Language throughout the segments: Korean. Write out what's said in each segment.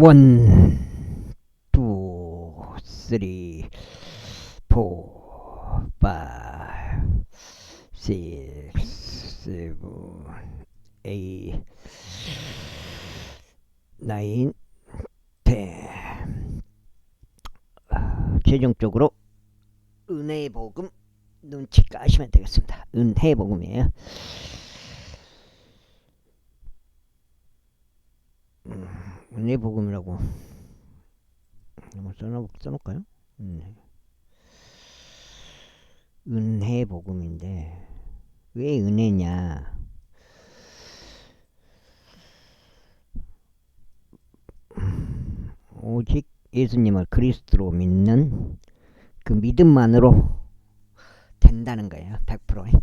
원, 투, 쓰리, 포, 파이브, 식스, 세븐, 에잇, 나인, 텐. 최종적으로 은혜의 복음 눈치 까시면 되겠습니다. 은혜의 복음이에요. 은혜의 복음이라고 한번 써놓을까요? 은혜의 복음인데 왜 은혜냐? 오직 예수님을 그리스도로 믿는 그 믿음만으로 된다는 거예요. 100%.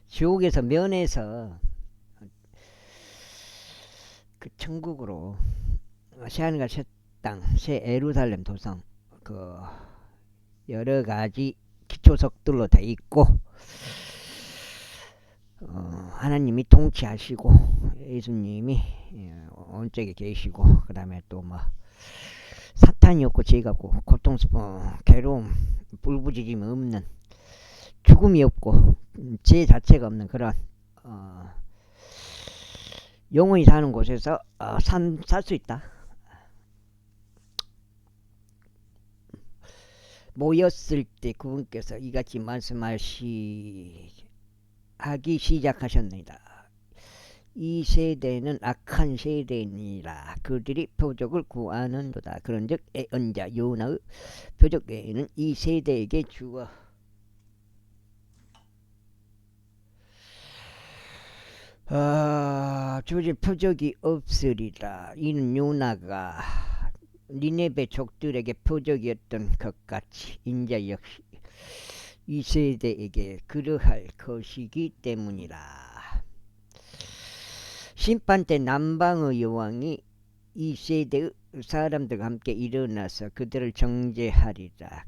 지옥에서 면해서 그 천국으로 새하늘과 새 땅, 새 예루살렘 도성 그 여러 가지 기초석들로 돼 있고 하나님이 통치하시고 예수님이 오른쪽에 계시고 그 다음에 또 뭐 사탄이 없고 죄가 없고 고통스러움 괴로움 불부지짐 없는 죽음이 없고 죄 자체가 없는 그런 영원히 사는 곳에서 살 수 있다. 모였을 때 그분께서 이같이 말씀하기 시작하셨습니다. 이 세대는 악한 세대니라. 그들이 표적을 구하는도다. 그런즉 애언자 요나의 표적 외에는 이 세대에게 주어 주어진 표적이 없으리라. 이는 요나가 니네베 족들에게 표적이었던 것 같이 인자 역시 이 세대에게 그러할 것이기 때문이라. 심판 때 남방의 여왕이 이 세대의 사람들과 함께 일어나서 그들을 정죄하리라.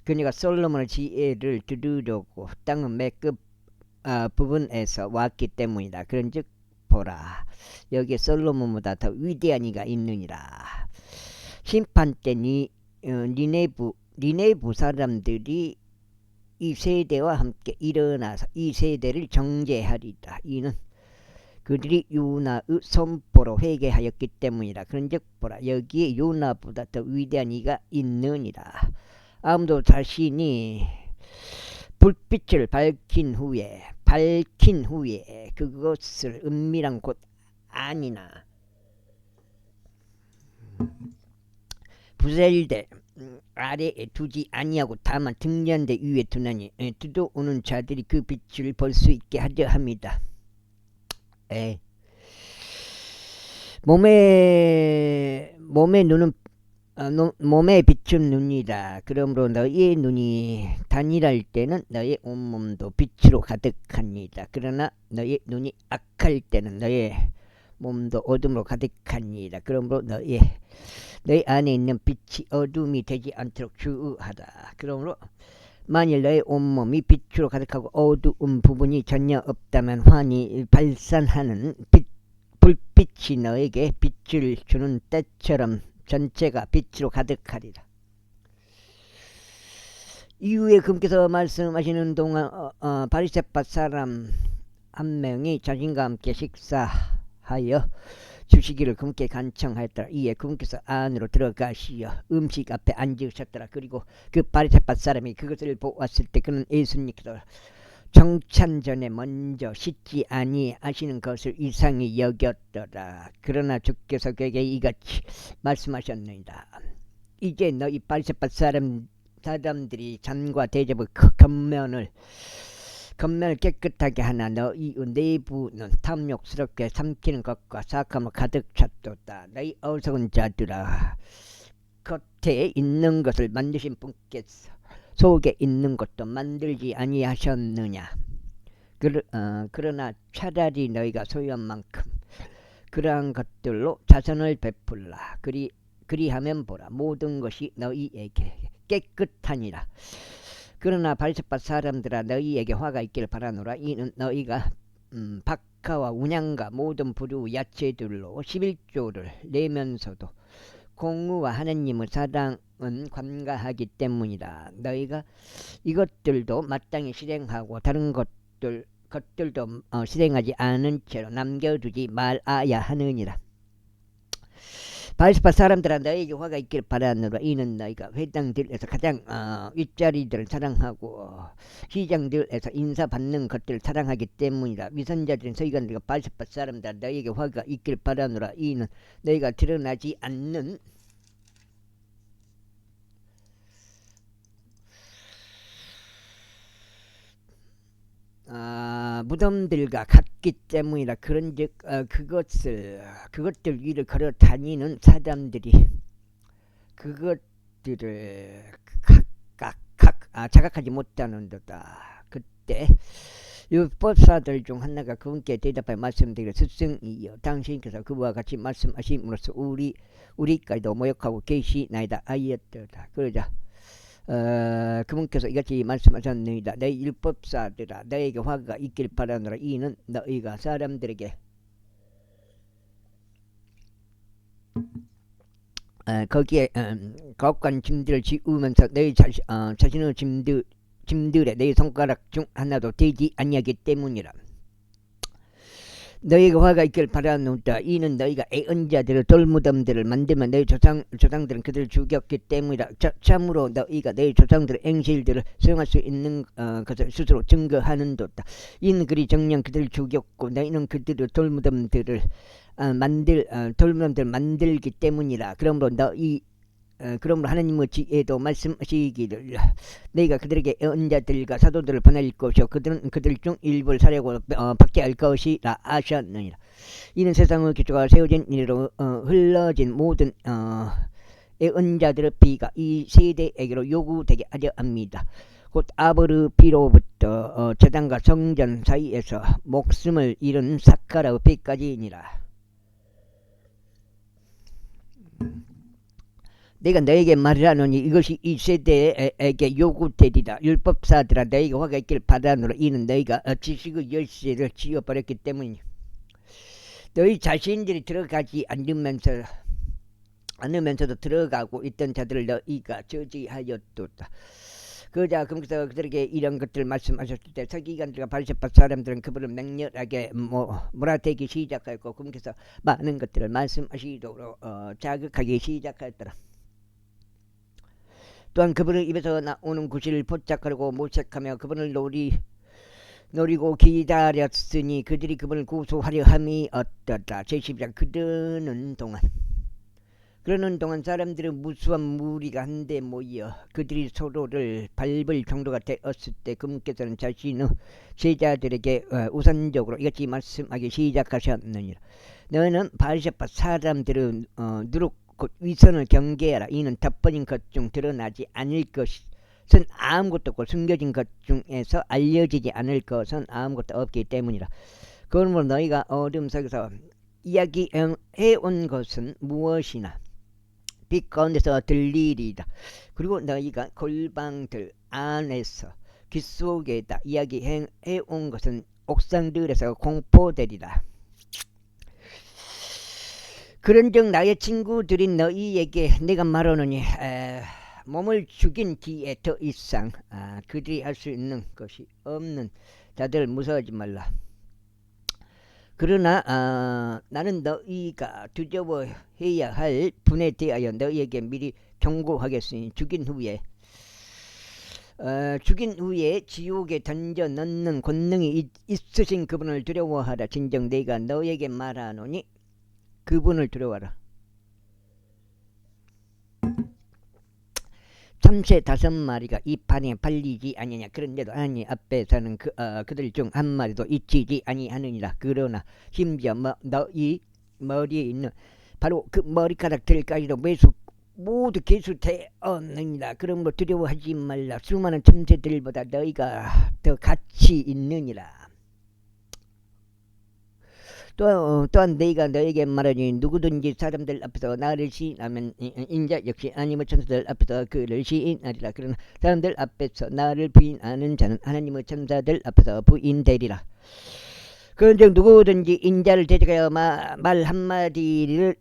그녀가 솔로몬의 지혜를 들으려고 땅의 매끝 부분에서 왔기 때문이다. 그런즉 보라, 여기에 솔로몬보다 더 위대한 이가 있느니라. 심판 때 니네부 사람들이 이 세대와 함께 일어나서 이 세대를 정죄하리라. 이는 그들이 요나의 선포로 회개하였기 때문이라. 그런즉 보라, 여기에 요나보다 더 위대한 이가 있느니라. 아무도 자신이 불빛을 밝힌 후에 그것을 은밀한 곳 아니나 부셀대 아래에 두지 아니하고 다만 등잔대 위에 두나니 두도 오는 자들이 그 빛을 볼 수 있게 하려 합니다. 몸의 눈은 몸에 비춘 눈이다. 그러므로 너희의 눈이 단일할 때는 너희 온몸도 빛으로 가득합니다. 그러나 너희 눈이 악할 때는 너희 몸도 어둠으로 가득합니다. 그러므로 너희 안에 있는 빛이 어둠이 되지 않도록 주의하라. 그러므로 만일 너희 온몸이 빛으로 가득하고 어두운 부분이 전혀 없다면 환히 발산하는 불빛이 너에게 빛을 주는 때처럼 전체가 빛으로 가득하리라. 이후에 그분께서 말씀하시는 동안 바리새파 사람 한 명이 자신과 함께 식사하여 주시기를 그분께 간청하였더라. 이에 그분께서 안으로 들어가시어 음식 앞에 앉으셨더라. 그리고 그 바리새파 사람이 그것을 보았을 때 그는 예수님께서 정찬 전에 먼저 씻지 아니하시는 것을 이상히 여겼더라. 그러나 주께서 그에게 이같이 말씀하셨느니라. 이제 너희 바리새파 사람들이 잔과 대접의 겉면을 깨끗하게 하나 너희 내부는 탐욕스럽게 삼키는 것과 사악함을 가득 찼도다. 너희 어리석은 자들아, 겉에 있는 것을 만드신 분께서 속에 있는 것도 만들지 아니하셨느냐. 그러나 차라리 너희가 소유한 만큼 그러한 것들로 자선을 베풀라. 그리하면 보라, 모든 것이 너희에게 깨끗하니라. 그러나 바리새파 사람들아, 너희에게 화가 있기를 바라노라. 이는 너희가 식가와 운양가 모든 부류 야채들로 11조를 내면서도 공의와 하나님의 사랑은 관가하기 때문이다. 너희가 이것들도 마땅히 실행하고 다른 것들도 실행하지 않은 채로 남겨두지 말아야 하느니라. 바리새파 사람들아, 너희에게 화가 있기를 바라노라. 이는 너희가 회당들에서 가장 윗자리들을 사랑하고 시장들에서 인사받는 것들을 사랑하기 때문이라. 위선자들은 서기관들과 바리새파 사람들아, 너희에게 화가 있기를 바라노라. 이는 너희가 드러나지 않는 무덤들과 같기 때문이라. 그런즉 그것들 위를 걸어 다니는 사람들이 그것들을 자각하지 못하는도다. 그때 율법사들 중 하나가 그분께 대답하여 말씀드리기를, 스승이여, 당신께서 그와 같이 말씀하심으로써 우리까지도 모욕하고 계시나이다 하였도다. 그러자 그분께서 이같이 말씀하셨느니라. 너희 율법사들아, 너희에게 화가 있길 바라노라. 이는 너희가 사람들에게 거기에 가혹한 짐들을 지우면서 너희 자신의 짐들에 너희 손가락 중 하나도 되지 아니하기 때문이라. 너희에게 화가 있길 바라노다. 이는 너희가 애언자들의 돌무덤들을 만들면 너희 조상들은 그들을 죽였기 때문이라. 참으로 너희가 너희 조상들의 행실들을 수용할 수 있는 것을 스스로 증거하는도다. 이는 그리 정녕 그들을 죽였고 너희는 그들의 돌무덤들을 만들기 때문이라. 그러므로 하나님의 지혜도 말씀하시기를, 너희가 그들에게 언자들과 사도들을 보낼 것이요 그들은 그들 중 일부를 사려고 박해할 것이라 하셨느니라. 이는 세상의 기초가 세워진 일로 흘러진 모든 애언자들의 피가 이 세대에게로 요구되게 하려 합니다. 곧 아버의 피로부터 제단과 성전 사이에서 목숨을 잃은 사카라의 피까지니라. 내가 너에게 말하노니 이것이 이 세대에게 요구되리라. 율법사들아, 너희가 화가 있기를 바라노라. 이는 너희가 지식의 열쇠를 지워버렸기 때문이니 너희 자신들이 들어가지 않으면서도 들어가고 있던 자들을 너희가 저지하였도다. 그러자 그분께서 그들에게 이런 것들을 말씀하셨을 때 서기관들과 바리새파 사람들은 그분을 맹렬하게 몰아대기 시작하였고, 그분께서 많은 것들을 말씀하시도록 자극하기 시작하였더라. 또한 그분의 입에서 나오는 구실을 포착하려고 모색하며 그분을 노리고 기다렸으니 그들이 그분을 구속하려 함이 어떠다. 제12장. 그러는 동안 사람들의 무수한 무리가 한데 모여 그들이 서로를 밟을 정도가 되었을 때 그분께서는 자신의 제자들에게 우선적으로 이같이 말씀하기 시작하셨느니라. 너는 바리새파 사람들의 누룩 곧 위선을 경계하라. 이는 덮어진 것 중 드러나지 않을 것은 아무것도 없고 숨겨진 것 중에서 알려지지 않을 것은 아무것도 없기 때문이라. 그러므로 너희가 어둠 속에서 이야기해온 것은 무엇이나 빛 가운데서 들리리이다. 그리고 너희가 골방들 안에서 귓 속에다 이야기해온 것은 옥상들에서 공포되리라. 그런즉 나의 친구들인 너희에게 내가 말하노니 몸을 죽인 뒤에 더 이상 그들이 할 수 있는 것이 없는 자들 무서워하지 말라. 그러나 나는 너희가 두려워해야 할 분에 대하여 너희에게 미리 경고하겠으니 죽인 후에 지옥에 던져 넣는 권능이 있으신 그분을 두려워하라. 진정 내가 너희에게 말하노니 그분을 두려워하라. 참새 5마리가 이 판에 팔리지 아니냐. 그런데도 하나님 앞에서는 그들 중 한 마리도 잊히지 아니하느니라. 그러나 심지어 너희 머리에 있는 바로 그 머리카락들까지도 모두 계수되었느니라. 그러므로 두려워하지 말라. 수많은 참새들보다 너희가 더 가치 있느니라. 또한 너희가 너에게 말하니 누구든지 사람들 앞에서 나를 시인하면 인자 역시 하나님의 천사들 앞에서 그를 시인하리라. 그러나 사람들 앞에서 나를 부인하는 자는 하나님의 천사들 앞에서 부인되리라. 그런데 누구든지 인자를 대적하여 말 한마디를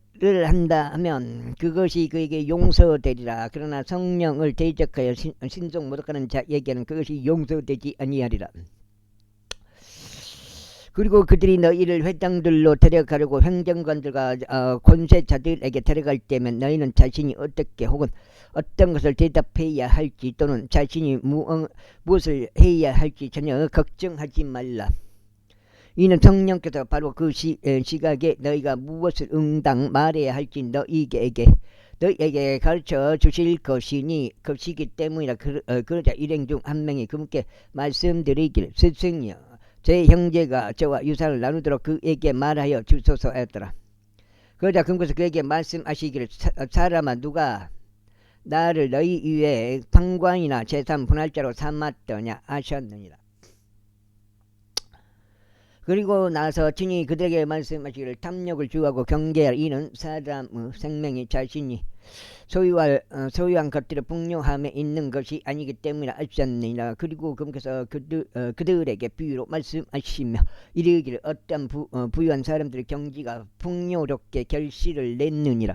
한다 하면 그것이 그에게 용서되리라. 그러나 성령을 대적하여 신속 모독하는 자에게는 그것이 용서되지 아니하리라. 그리고 그들이 너희를 회당들로 데려가려고 행정관들과 권세자들에게 데려갈 때면 너희는 자신이 어떻게 혹은 어떤 것을 대답해야 할지 또는 자신이 무엇을 해야 할지 전혀 걱정하지 말라. 이는 성령께서 바로 그 시각에 너희가 무엇을 응당 말해야 할지 너희에게 가르쳐 주실 것이니 그 시기 때문이라. 그러자 일행 중 한 명이 그분께 말씀드리기를 스승이여 제 형제가 저와 유산을 나누도록 그에게 말하여 주소서 하였더라. 그러자 그분께서 그에게 말씀하시기를 사람아 누가 나를 너희 위에 판관이나 재산 분할자로 삼았더냐 하셨느니라. 그리고 나서 친히 그들에게 말씀하시기를 탐욕을 주하고 경계하라. 이는 사람의 생명이 자신이 소유한 것들의 풍요함에 있는 것이 아니기 때문이라 하셨느니라. 그리고 그분께서 그들에게 비유로 말씀하시며 이르기를 어떤 부유한 사람들의 경지가 풍요롭게 결실을 냈느니라.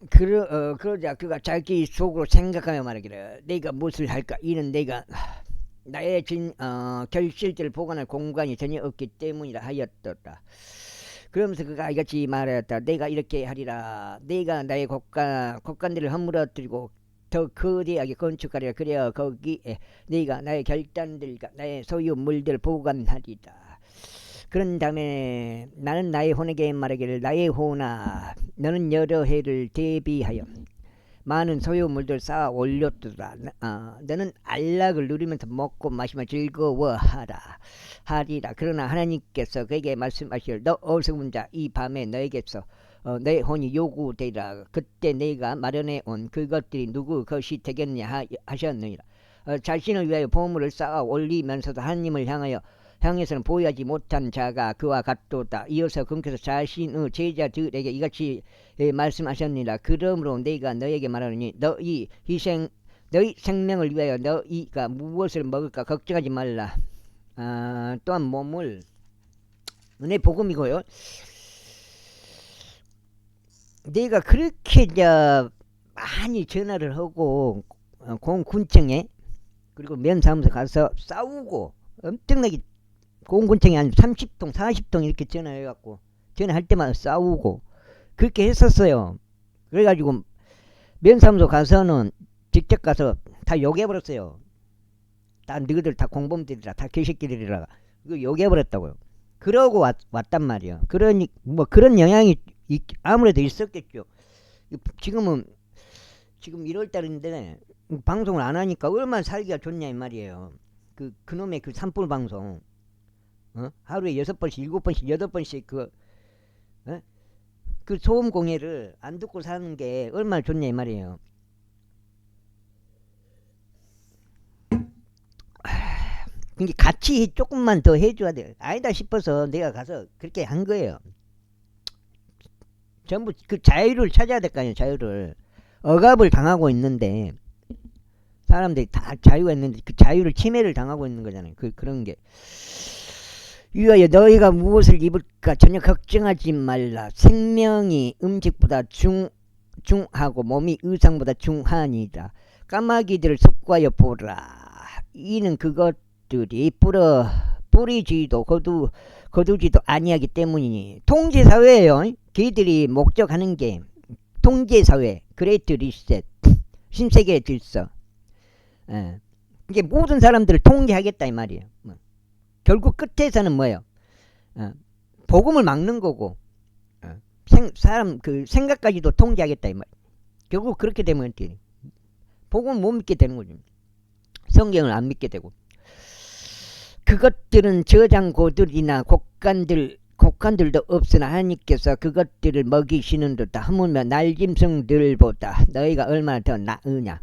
그러자 그가 자기 속으로 생각하며 말하기를 내가 무엇을 할까. 이는 내가 나의 결실들을 보관할 공간이 전혀 없기 때문이라 하였더라. 그러면서 그가 이같이 말하였다. 내가 이렇게 하리라. 내가 나의 곡간들을 허물어뜨리고 더 거대하게 건축하리라. 그래야 거기에 내가 나의 결단들과 나의 소유물들을 보관하리라. 그런 다음에 나는 나의 혼에게 말하기를 나의 혼아 너는 여러 해를 대비하여 많은 소유물들 쌓아 올렸도다. 너는 안락을 누리면서 먹고 마시며 즐거워하리라. 그러나 하나님께서 그에게 말씀하시기를 너 어리석은 자 이 밤에 너에게서 내 혼이 요구되리라. 그때 내가 마련해 온 그것들이 누구 것이 되겠냐 하셨느니라. 자신을 위하여 보물을 쌓아 올리면서도 하나님을 향해서는 보유하지 못한 자가 그와 같도다. 이어서 그분께서 자신의 제자들에게 이같이 말씀하셨느니라. 그러므로 내가 너에게 말하노니 너희 생명을 위하여 너희가 무엇을 먹을까 걱정하지 말라. 또한 몸을 은혜 복음이고요. 내가 그렇게 많이 전화를 하고 공군청에 그리고 면사무소 가서 싸우고 엄청나게 공군청에 한 30통 40통 이렇게 전화해갖고 전화할 때마다 싸우고 그렇게 했었어요. 그래가지고 면사무소 가서는 직접 가서 다 욕해버렸어요. 다 너희들 다 공범들이라 다 개새끼들이라 그 욕해버렸다고요. 그러고 왔단 말이에요. 그러니 뭐 그런 영향이 아무래도 있었겠죠. 지금 1월달인데 방송을 안 하니까 얼마나 살기가 좋냐 이 말이에요. 그놈의 그 산불 방송 하루에 6번씩 7번씩 8번씩 그 소음 공해를 안 듣고 사는 게 얼마나 좋냐 이 말이에요. 근데 같이 조금만 더 해줘야 돼. 아니다 싶어서 내가 가서 그렇게 한 거예요. 전부 그 자유를 찾아야 될 거 아니에요. 자유를 억압을 당하고 있는데 사람들이 다 자유가 있는데 그 자유를 침해를 당하고 있는 거잖아요. 그런 게 위하여 너희가 무엇을 입을까 전혀 걱정하지 말라. 생명이 음식보다 중하고 몸이 의상보다 중하니라. 까마귀들을 속과여 보라. 이는 그것들이 뿌리지도 거두지도 아니하기 때문이니. 통제사회예요. 걔들이 목적하는 게 통제사회, 그레이트 리셋, 신세계 질서. 이게 모든 사람들을 통제하겠다 이 말이에요. 결국 끝에서는 뭐예요? 복음을 막는 거고 사람 그 생각까지도 통제하겠다 이 말. 결국 그렇게 되면 복음을 못 믿게 되는 거죠. 성경을 안 믿게 되고. 그것들은 저장고들이나 곡간들도 없으나 하나님께서 그것들을 먹이시는 듯다. 하물며 날짐승들보다 너희가 얼마나 더 나으냐.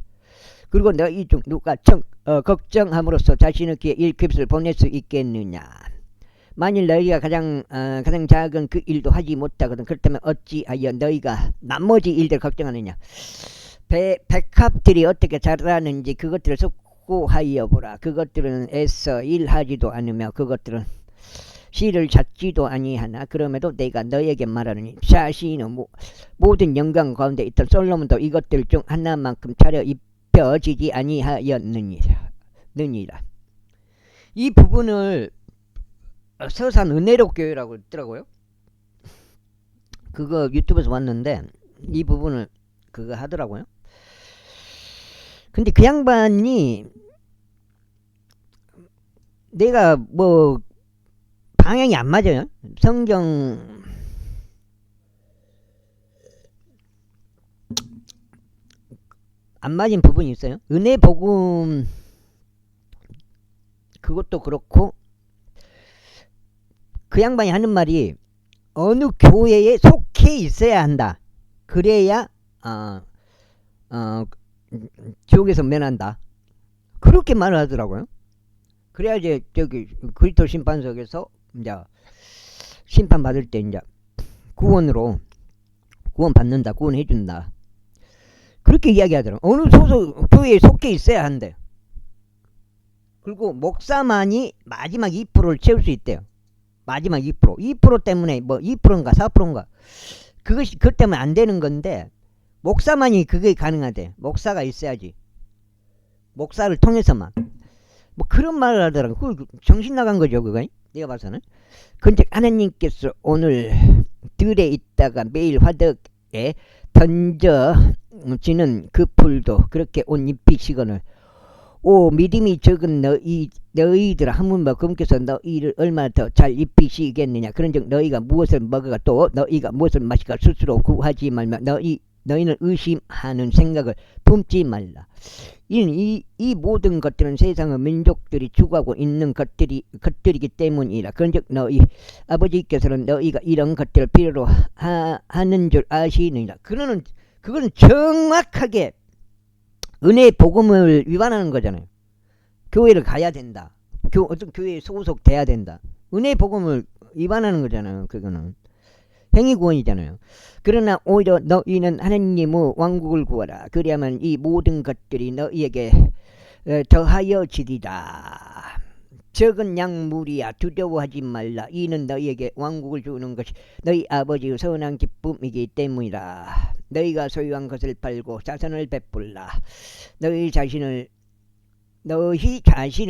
그리고 너희 중 누가 걱정함으로써 자신의 귀에 일급을 보낼 수 있겠느냐. 만일 너희가 가장 작은 그 일도 하지 못하거든. 그렇다면 어찌하여 너희가 나머지 일들 걱정하느냐. 백합들이 어떻게 자라는지 그것들을 숙고하여 보라. 그것들은 애써 일하지도 않으며 그것들은 씨를 찾지도 아니하나 그럼에도 내가 너에게 말하느니 자신의 모든 영광 가운데 있던 솔로몬도 이것들 중 하나만큼 차려 입혀지지 아니하였느니라. 이 부분을 서산 은혜로 교회라고 있더라고요. 그거 유튜브에서 봤는데 이 부분을 그거 하더라고요. 근데 그 양반이 내가 뭐 방향이 안 맞아요. 성경 안 맞은 부분이 있어요. 은혜 복음 그것도 그렇고 그 양반이 하는 말이 어느 교회에 속해 있어야 한다. 그래야 지옥에서 면한다. 그렇게 말을 하더라고요. 그래야 이제 저기 그리스도 심판석에서 이제 심판 받을 때 이제 구원 받는다, 구원해 준다. 그렇게 이야기하더라고요. 어느 소속 교회에 속해 있어야 한대. 그리고 목사만이 마지막 2%를 채울 수 있대요. 마지막 2% 때문에 뭐 2%인가 4%인가 그것이 그것 때문에 안 되는 건데 목사만이 그게 가능하대. 목사가 있어야지. 목사를 통해서만. 뭐 그런 말을 하더라고. 그 정신 나간 거죠, 그거. 내가 봐서는. 근데 하나님께서 오늘 들에 있다가 매일 화덕에 던져지는 그 풀도 그렇게 옷 입히시거늘 오 믿음이 적은 너희들아 하물며 그분께서 너희를 얼마나 더 잘 입히시겠느냐. 그런즉 너희가 무엇을 먹어가 또 너희가 무엇을 마시가 스스로 구하지 말며 너희는 의심하는 생각을 품지 말라. 이 모든 것들은 세상의 민족들이 추구하고 있는 것들이기 때문이라. 그런즉 너희 아버지께서는 너희가 이런 것들을 필요로 하는 줄 아시느니라. 그거는 정확하게 은혜의 복음을 위반하는 거잖아요. 교회를 가야 된다. 어떤 교회에 소속돼야 된다. 은혜의 복음을 위반하는 거잖아요. 그거는 행위구원이잖아요. 그러나 오히려 너희는 하나님의 왕국을 구하라. 그리하면 이 모든 것들이 너희에게 더하여지리라. 적은 양물이야 두려워하지 말라. 이는 너희에게 왕국을 주는 것이 너희 아버지의 선한 기쁨이기 때문이라. 너희가 소유한 것을 팔고 자선을 베풀라. 너희 자신을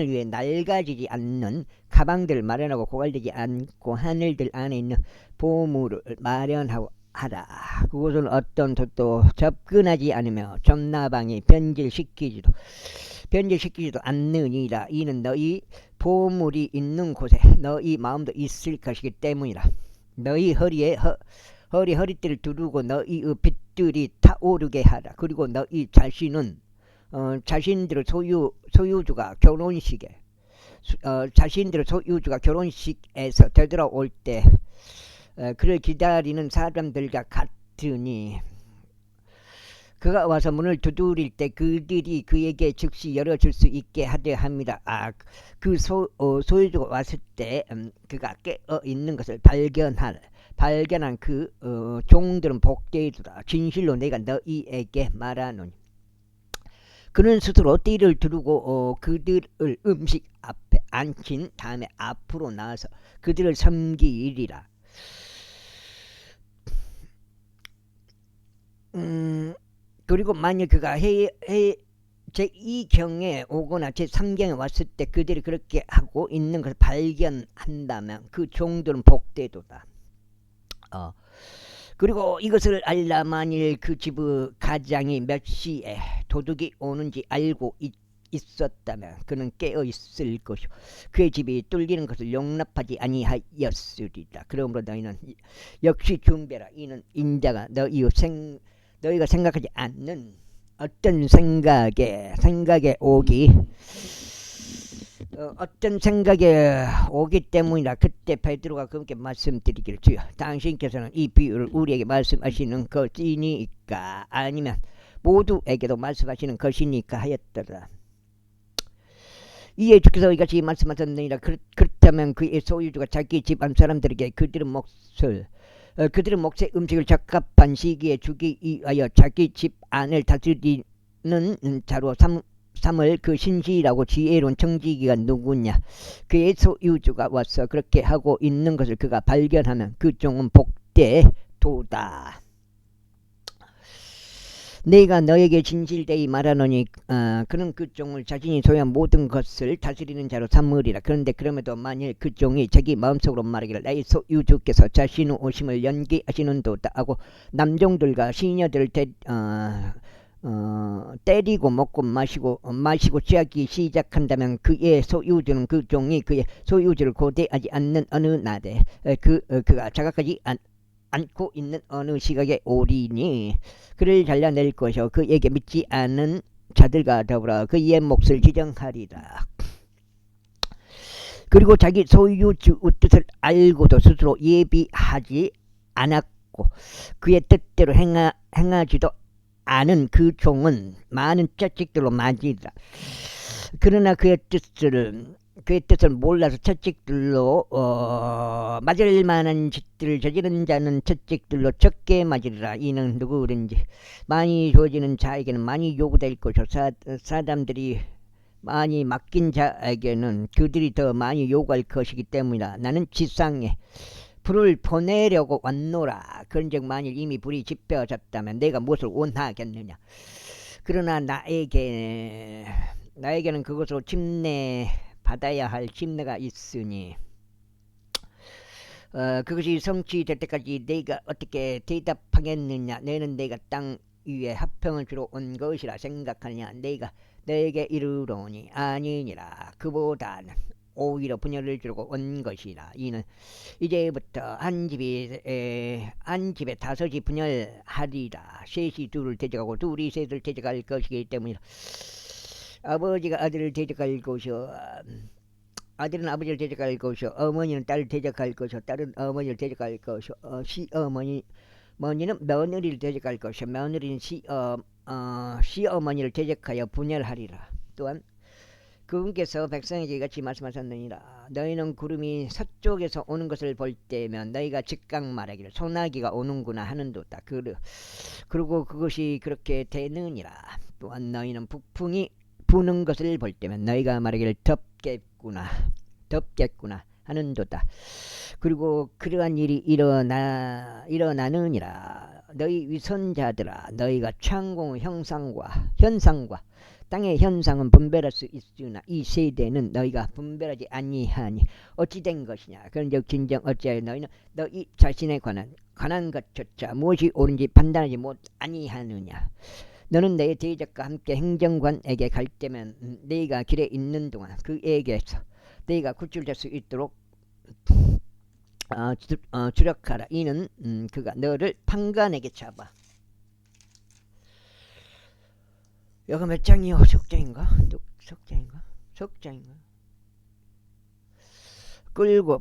위해 낡아지지 않는 가방들을 마련하고 고갈되지 않고 하늘들 안에 있는 보물을 마련하라. 그것은 어떤 것도 접근하지 않으며 전나방이 변질시키지도 않느니라. 이는 너희 보물이 있는 곳에 너희 마음도 있을 것이기 때문이라. 너희 허리띠를 두르고 너희의 빗들이 타오르게 하라. 그리고 너희 자신은 자신들의 소유주가 결혼식에서 되돌아올 때 그를 기다리는 사람들과 같으니 그가 와서 문을 두드릴 때 그들이 그에게 즉시 열어줄 수 있게 하려 합니다. 그 소유주가 왔을 때 그가 깨어 있는 것을 발견한 그 종들은 복되리라. 진실로 내가 너희에게 말하노니 그는 스스로 띠를 두르고 그들을 음식 앞에 앉힌 다음에 앞으로 나와서 그들을 섬기리라. 그리고 만약 그가 제2경에 오거나 제3경에 왔을 때 그들이 그렇게 하고 있는 것을 발견한다면 그 종들은 복되도다. 그리고 이것을 알라. 만일 그 집의 가장이 몇 시에 도둑이 오는지 알고 있었다면 그는 깨어 있을 것이요 그의 집이 뚫리는 것을 용납하지 아니하였으리라. 그러므로 너희는 역시 준비하라. 이는 인자가 너희가 생각하지 않는 어떤 생각에 오기 때문이라. 그때 베드로가 그분께 말씀드리기를 주여 당신께서는 이 비유를 우리에게 말씀하시는 것이니까 아니면 모두에게도 말씀하시는 것이니까 하였더라. 이에 주께서 이같이 말씀하셨느니라. 그렇다면 그의 소유주가 자기 집안 사람들에게 그들의 몫의 음식을 적합한 시기에 주기 위하여 자기 집안을 다스리는 자로 삼을 그 신실하고 지혜로운 청지기가 누구냐. 그의 소유주가 와서 그렇게 하고 있는 것을 그가 발견하면 그 종은 복되도다. 내가 너에게 진실되이 말하노니 그는 그 종을 자신이 소유한 모든 것을 다스리는 자로 삼으리라. 그런데 그럼에도 만일 그 종이 자기 마음속으로 말하기를 나의 소유주께서 자신의 오심을 연기하시는도다 하고 남종들과 시녀들을 때리고 먹고 마시고 취하기 시작한다면 그의 소유주는 그 종이 그의 소유주를 고대하지 않는 어느 날에 그가 자각하지 않고 있는 어느 시각에 오리니 그를 잘라낼 것이요 그에게 믿지 않은 자들과 더불어 그의 몫을 지정하리라. 그리고 자기 소유주의 뜻을 알고도 스스로 예비하지 않았고 그의 뜻대로 행하지도 않은 그 종은 많은 채찍들로 맞으리라. 그러나 그의 뜻을 몰라서 채찍들로 맞을 만한 짓들을 저지른 자는 채찍들로 적게 맞으리라. 이는 누구든지 많이 주어지는 자에게는 많이 요구될 것이요 사람들이 많이 맡긴 자에게는 그들이 더 많이 요구할 것이기 때문이라. 나는 지상에 불을 보내려고 왔노라. 그런즉 만일 이미 불이 지펴졌다면 내가 무엇을 원하겠느냐. 그러나 나에게는 그것으로 받아야 할 침례가 있으니 그것이 성취될 때까지 내가 어떻게 대답하겠느냐. 너는 내가 땅 위에 화평을 주러 온 것이라 생각하느냐. 내가 너에게 이르노니 아니니라. 그보다는 오히려 분열을 주려고 온 것이라. 이는 이제부터 한 집에 다섯이 분열하리라. 셋이 둘을 대적하고 둘이 셋을 대적할 것이기 때문이라. 아버지가 아들을 대적할 것이요 아들은 아버지를 대적할 것이요 어머니는 딸을 대적할 것이요 딸은 어머니를 대적할 것이요 시어머니는 며느리를 대적할 것이요 며느리는 시어머니를 대적하여 분열하리라. 또한 그분께서 백성에게 같이 말씀하셨느니라. 너희는 구름이 서쪽에서 오는 것을 볼 때면 너희가 즉각 말하기를 소나기가 오는구나 하는도다. 그리고 그것이 그렇게 되느니라. 또한 너희는 북풍이 부는 것을 볼 때면 너희가 말하기를 덥겠구나 하는도다. 그리고 그러한 일이 일어나느니라. 너희 위선자들아, 너희가 창공의 현상과 땅의 현상은 분별할 수 있으나 이 세대는 너희가 분별하지 아니하니 어찌 된 것이냐. 그런즉 진정 어찌하여 너희는 너희 자신에 관한 것조차 무엇이 옳은지 판단하지 아니하느냐. 너는 내 대적과 함께 행정관에게 갈 때면 네가 길에 있는 동안 그에게서 네가 구출될 수 있도록 주력하라. 이는 그가 너를 판관에게 잡아. 여기 몇 장이요? 석장인가?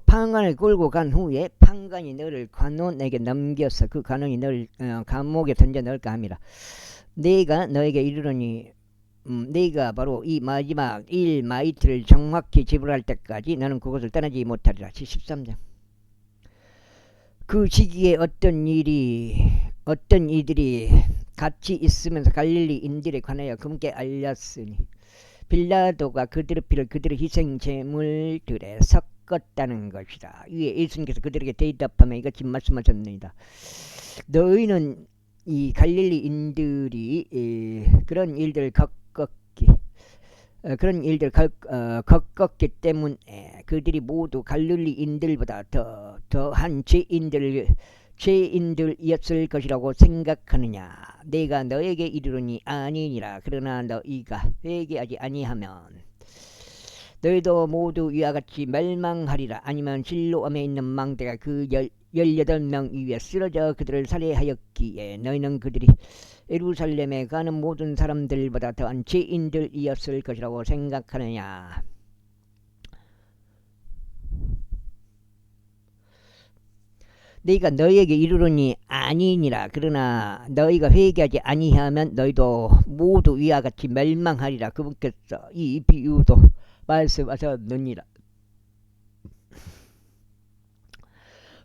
판관을 끌고 간 후에 판관이 너를 관원에게 넘겨서 그 관원이 너를 감옥에 던져 넣을까 함이라. 내가 너에게 이르노니 네가 바로 이 마지막 일마이트를 정확히 지불할 때까지 너는 그것을 떠나지 못하리라. 13장. 그 시기에 어떤 이들이 같이 있으면서 갈릴리인들에 관하여 그분께 알렸으니 빌라도가 그들의 피를 그들의 희생 제물들에 섞었다는 것이다. 위에 예수님께서 그들에게 대답하며 이같이 말씀하셨습니다. 너희는 이 갈릴리인들이 그런 일들을 겪었기 때문에 그들이 모두 갈릴리인들보다 더한 죄인들이었을 것이라고 생각하느냐. 내가 너에게 이르노니 아니니라. 그러나 너희가 회개하지 아니하면 너희도 모두 이와 같이 멸망하리라. 아니면 실로암에 있는 망대가 그 18명 위에 쓰러져 그들을 살해하였기에 너희는 그들이 예루살렘에 가는 모든 사람들보다 더한 죄인들이었을 것이라고 생각하느냐. 너희가 너희에게 이르노니 아니니라. 그러나 너희가 회개하지 아니하면 너희도 모두 위와 같이 멸망하리라. 그분께서 이 비유도 말씀하셨느니라.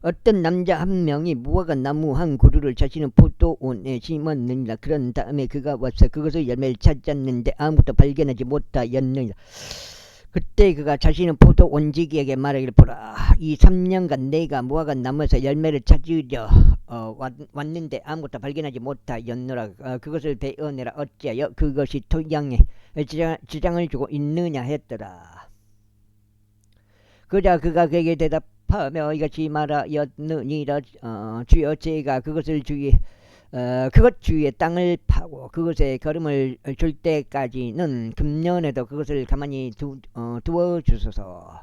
어떤 남자 한 명이 무화과 나무 한 그루를 자신의 포도원에 심었느니라. 그런 다음에 그가 와서 그것을 열매를 찾았는데 아무것도 발견하지 못하였느니라. 그때 그가 자신의 포도원지기에게 말하기를, 보라, 이 3년간 내가 무화과 나무에서 열매를 찾으려 왔는데 아무것도 발견하지 못하였노라. 그것을 베어내라. 어찌하여 그것이 토양에 지장을 주고 있느냐 했더라. 그자 그가 그에게 대답하며 이같이 말하였느니라. 주여, 제가 그것을 그것 주위에 땅을 파고 그것에 걸음을 줄 때까지는 금년에도 그것을 가만히 두어 주소서.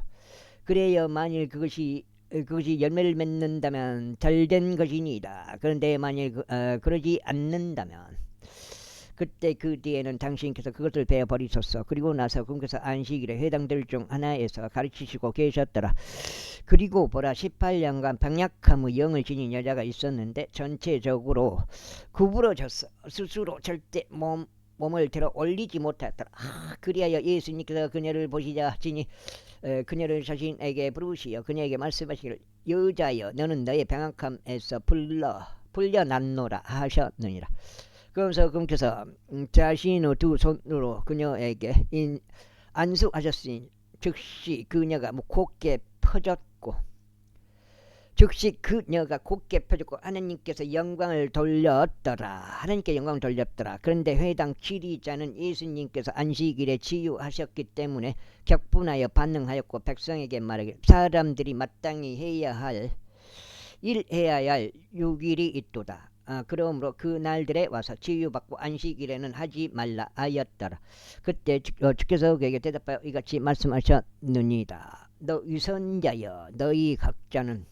그래야 만일 그것이 열매를 맺는다면 잘된 것이니이다. 그런데 만일 그러지 않는다면 그때 그 뒤에는 당신께서 그것을 베어 버리소서. 그리고 나서 그분께서 안식일에 회당들 중 하나에서 가르치시고 계셨더라. 그리고 보라, 18년간 병약함의 영을 지닌 여자가 있었는데 전체적으로 구부러졌어. 스스로 절대 몸을 들어 올리지 못했더라. 그리하여 예수님께서 그녀를 보시자 하시니 그녀를 자신에게 부르시어 그녀에게 말씀하시기를, 여자여, 너는 너의 병약함에서 풀려났노라 하셨느니라. 그러면서 그분께서 자신의 두 손으로 그녀에게 안수하셨으니 즉시 그녀가 곧게 퍼졌고 하나님께서 영광을 돌렸더라. 그런데 회당 지리자는 예수님께서 안식일에 치유하셨기 때문에 격분하여 반응하였고 백성에게 말하기를, 사람들이 마땅히 해야 할 6일이 있도다. 그러므로 그 날들에 와서 치유받고 안식일에는 하지 말라 하였더라. 그때 주께서 그에게 대답하여 이같이 말씀하셨느니라. 너 유선자여, 너희 각자는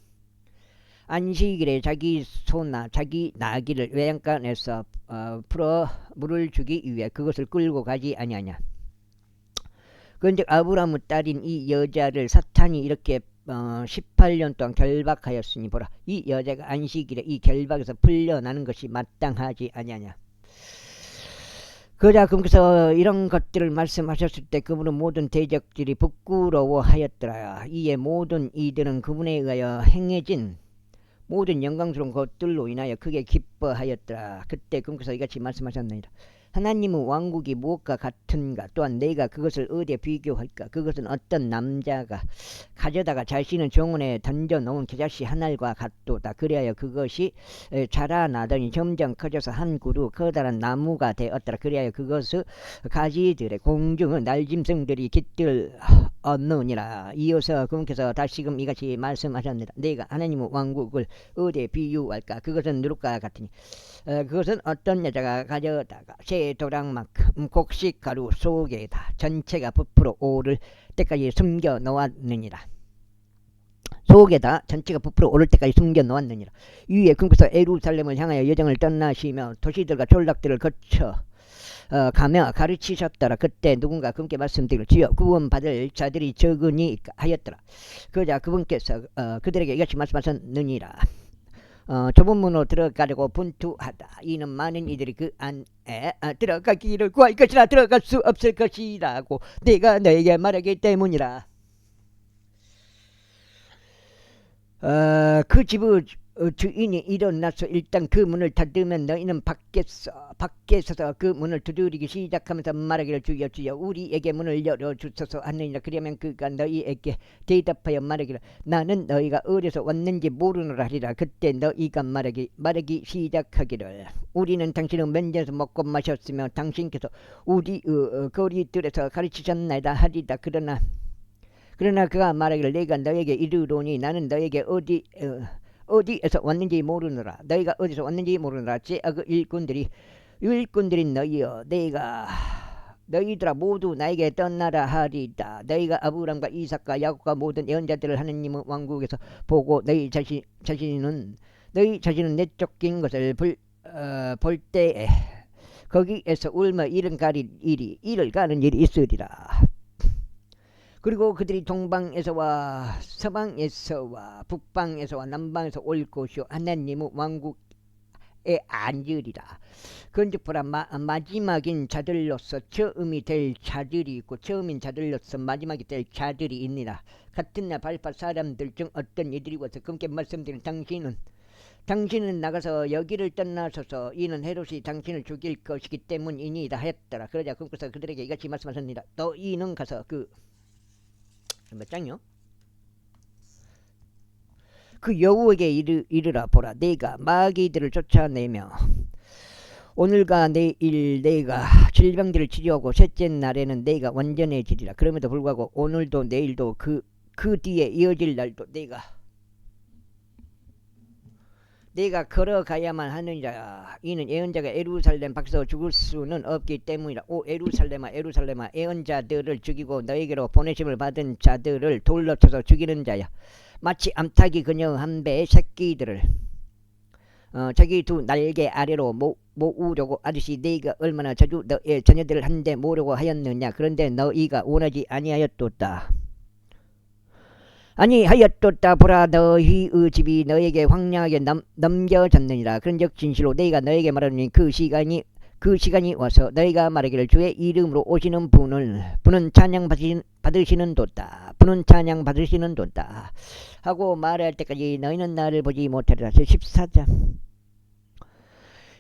안식일에 자기 소나 자기 나귀를 외양간에서 풀어 물을 주기 위해 그것을 끌고 가지 아니하냐. 그런데 아브라함의 딸인 이 여자를 사탄이 이렇게 18년 동안 결박하였으니 보라, 이 여자가 안식일에 이 결박에서 풀려나는 것이 마땅하지 아니하냐. 그러자 그분께서 이런 것들을 말씀하셨을 때 그분의 모든 대적들이 부끄러워하였더라. 이에 모든 이들은 그분에 의하여 행해진 모든 영광스러운 것들로 인하여 크게 기뻐하였더라. 그때 그분께서 이같이 말씀하셨느니라. 하나님의 왕국이 무엇과 같은가? 또한 내가 그것을 어디에 비교할까? 그것은 어떤 남자가 가져다가 자신의 정원에 던져놓은 겨자씨 한 알과 같도다. 그리하여 그것이 자라나더니 점점 커져서 한 그루 커다란 나무가 되었더라. 그리하여 그것의 가지들의 공중의 날짐승들이 깃들 얻느니라. 이어서 그분께서 다시금 이같이 말씀하셨느니라. 내가 하나님의 왕국을 어디에 비유할까? 그것은 누룩과 같으니 그것은 어떤 여자가 가져다가 새 도랑만큼 곡식 가루 속에다 전체가 부풀어 오를 때까지 숨겨 놓았느니라. 속에다 전체가 부풀어 오를 때까지 숨겨 놓았느니라. 위에 그분께서 예루살렘을 향하여 여정을 떠나시며 도시들과 졸락들을 거쳐 가며 가르치셨더라. 그때 누군가 그분께 말씀드리기를, 주여, 구원받을 자들이 적으니 하였더라. 그러자 그분께서 그들에게 이같이 말씀하셨느니라. 좁은 문으로 들어가려고 분투하다. 이는 많은 이들이 그 안에 들어가기를 구할 것이라 들어갈 수 없을 것이라고 내가 너에게 말하기 때문이라. 그 집의 주인이 일어나서 일단 그 문을 닫으면 너희는 밖에 서서 그 문을 두드리기 시작하면서 말하기를, 주여, 주여, 우리에게 문을 열어주소서 하느니라. 그러면 그가 너희에게 대답하여 말하기를, 나는 너희가 어디서 왔는지 모르노라 하리라. 그때 너희가 말하기 시작하기를, 우리는 당신의 면전에서 먹고 마셨으며 당신께서 우리 거리들에서 가르치셨나이다 하리라. 그러나 그가 말하기를, 내가 너에게 이르노니 나는 너에게 어디에서 왔는지 모르노라. 너희가 어디서 왔는지 모르노라. 제악의 일꾼들인 너희여, 너희들아 모두 나에게 떠나라 하리다. 너희가 아브람과 이삭과 야곱과 모든 예언자들을 하느님의 왕국에서 보고 너희 자신은 내쫓긴 것을 볼 때에 거기에서 울며 이를 가는 일이 있으리라. 그리고 그들이 동방에서와 서방에서와 북방에서와 남방에서 올 것이요 하나님의 왕국에 앉으리라. 그런즉 보라, 마지막인 자들로서 처음이 될 자들이 있고 처음인 자들로서 마지막이 될 자들이 있니라. 같은 날 발파 사람들 중 어떤 이들이 와서 그분께 말씀드린, 당신은 나가서 여기를 떠나소서, 이는 헤롯이 당신을 죽일 것이기 때문이니이다 하였더라. 그러자 그분께서 그들에게 이같이 말씀하셨느니라. 너희는 가서 몇 장이요? 그 여우에게 이르라. 보라, 내가 마귀들을 쫓아내며 오늘과 내일 내가 질병들을 치료하고 셋째 날에는 내가 완전해지리라. 그럼에도 불구하고 오늘도 내일도 그 뒤에 이어질 날도 내가 걸어가야만 하느니라. 이는 예언자가 예루살렘 밖에서 죽을 수는 없기 때문이라. 오 예루살렘아, 예루살렘아, 예언자들을 죽이고 너에게로 보내심을 받은 자들을 돌로 쳐서 죽이는 자야. 마치 암탉이 그녀 한 배의 새끼들을 자기 두 날개 아래로 모으려고 하듯이 네가 얼마나 자주 너의 자녀들을 한데 모으려고 하였느냐. 그런데 너희가 원하지 아니하였도다. 보라, 너희의 집이 너에게 황량하게 넘겨졌느니라. 그런즉 진실로 너희가 너에게 말하노니 그 시간이 와서 너희가 말하기를 주의 이름으로 오시는 분은 찬양 받으시는도다. 하고 말할 때까지 너희는 나를 보지 못하리라. 14장.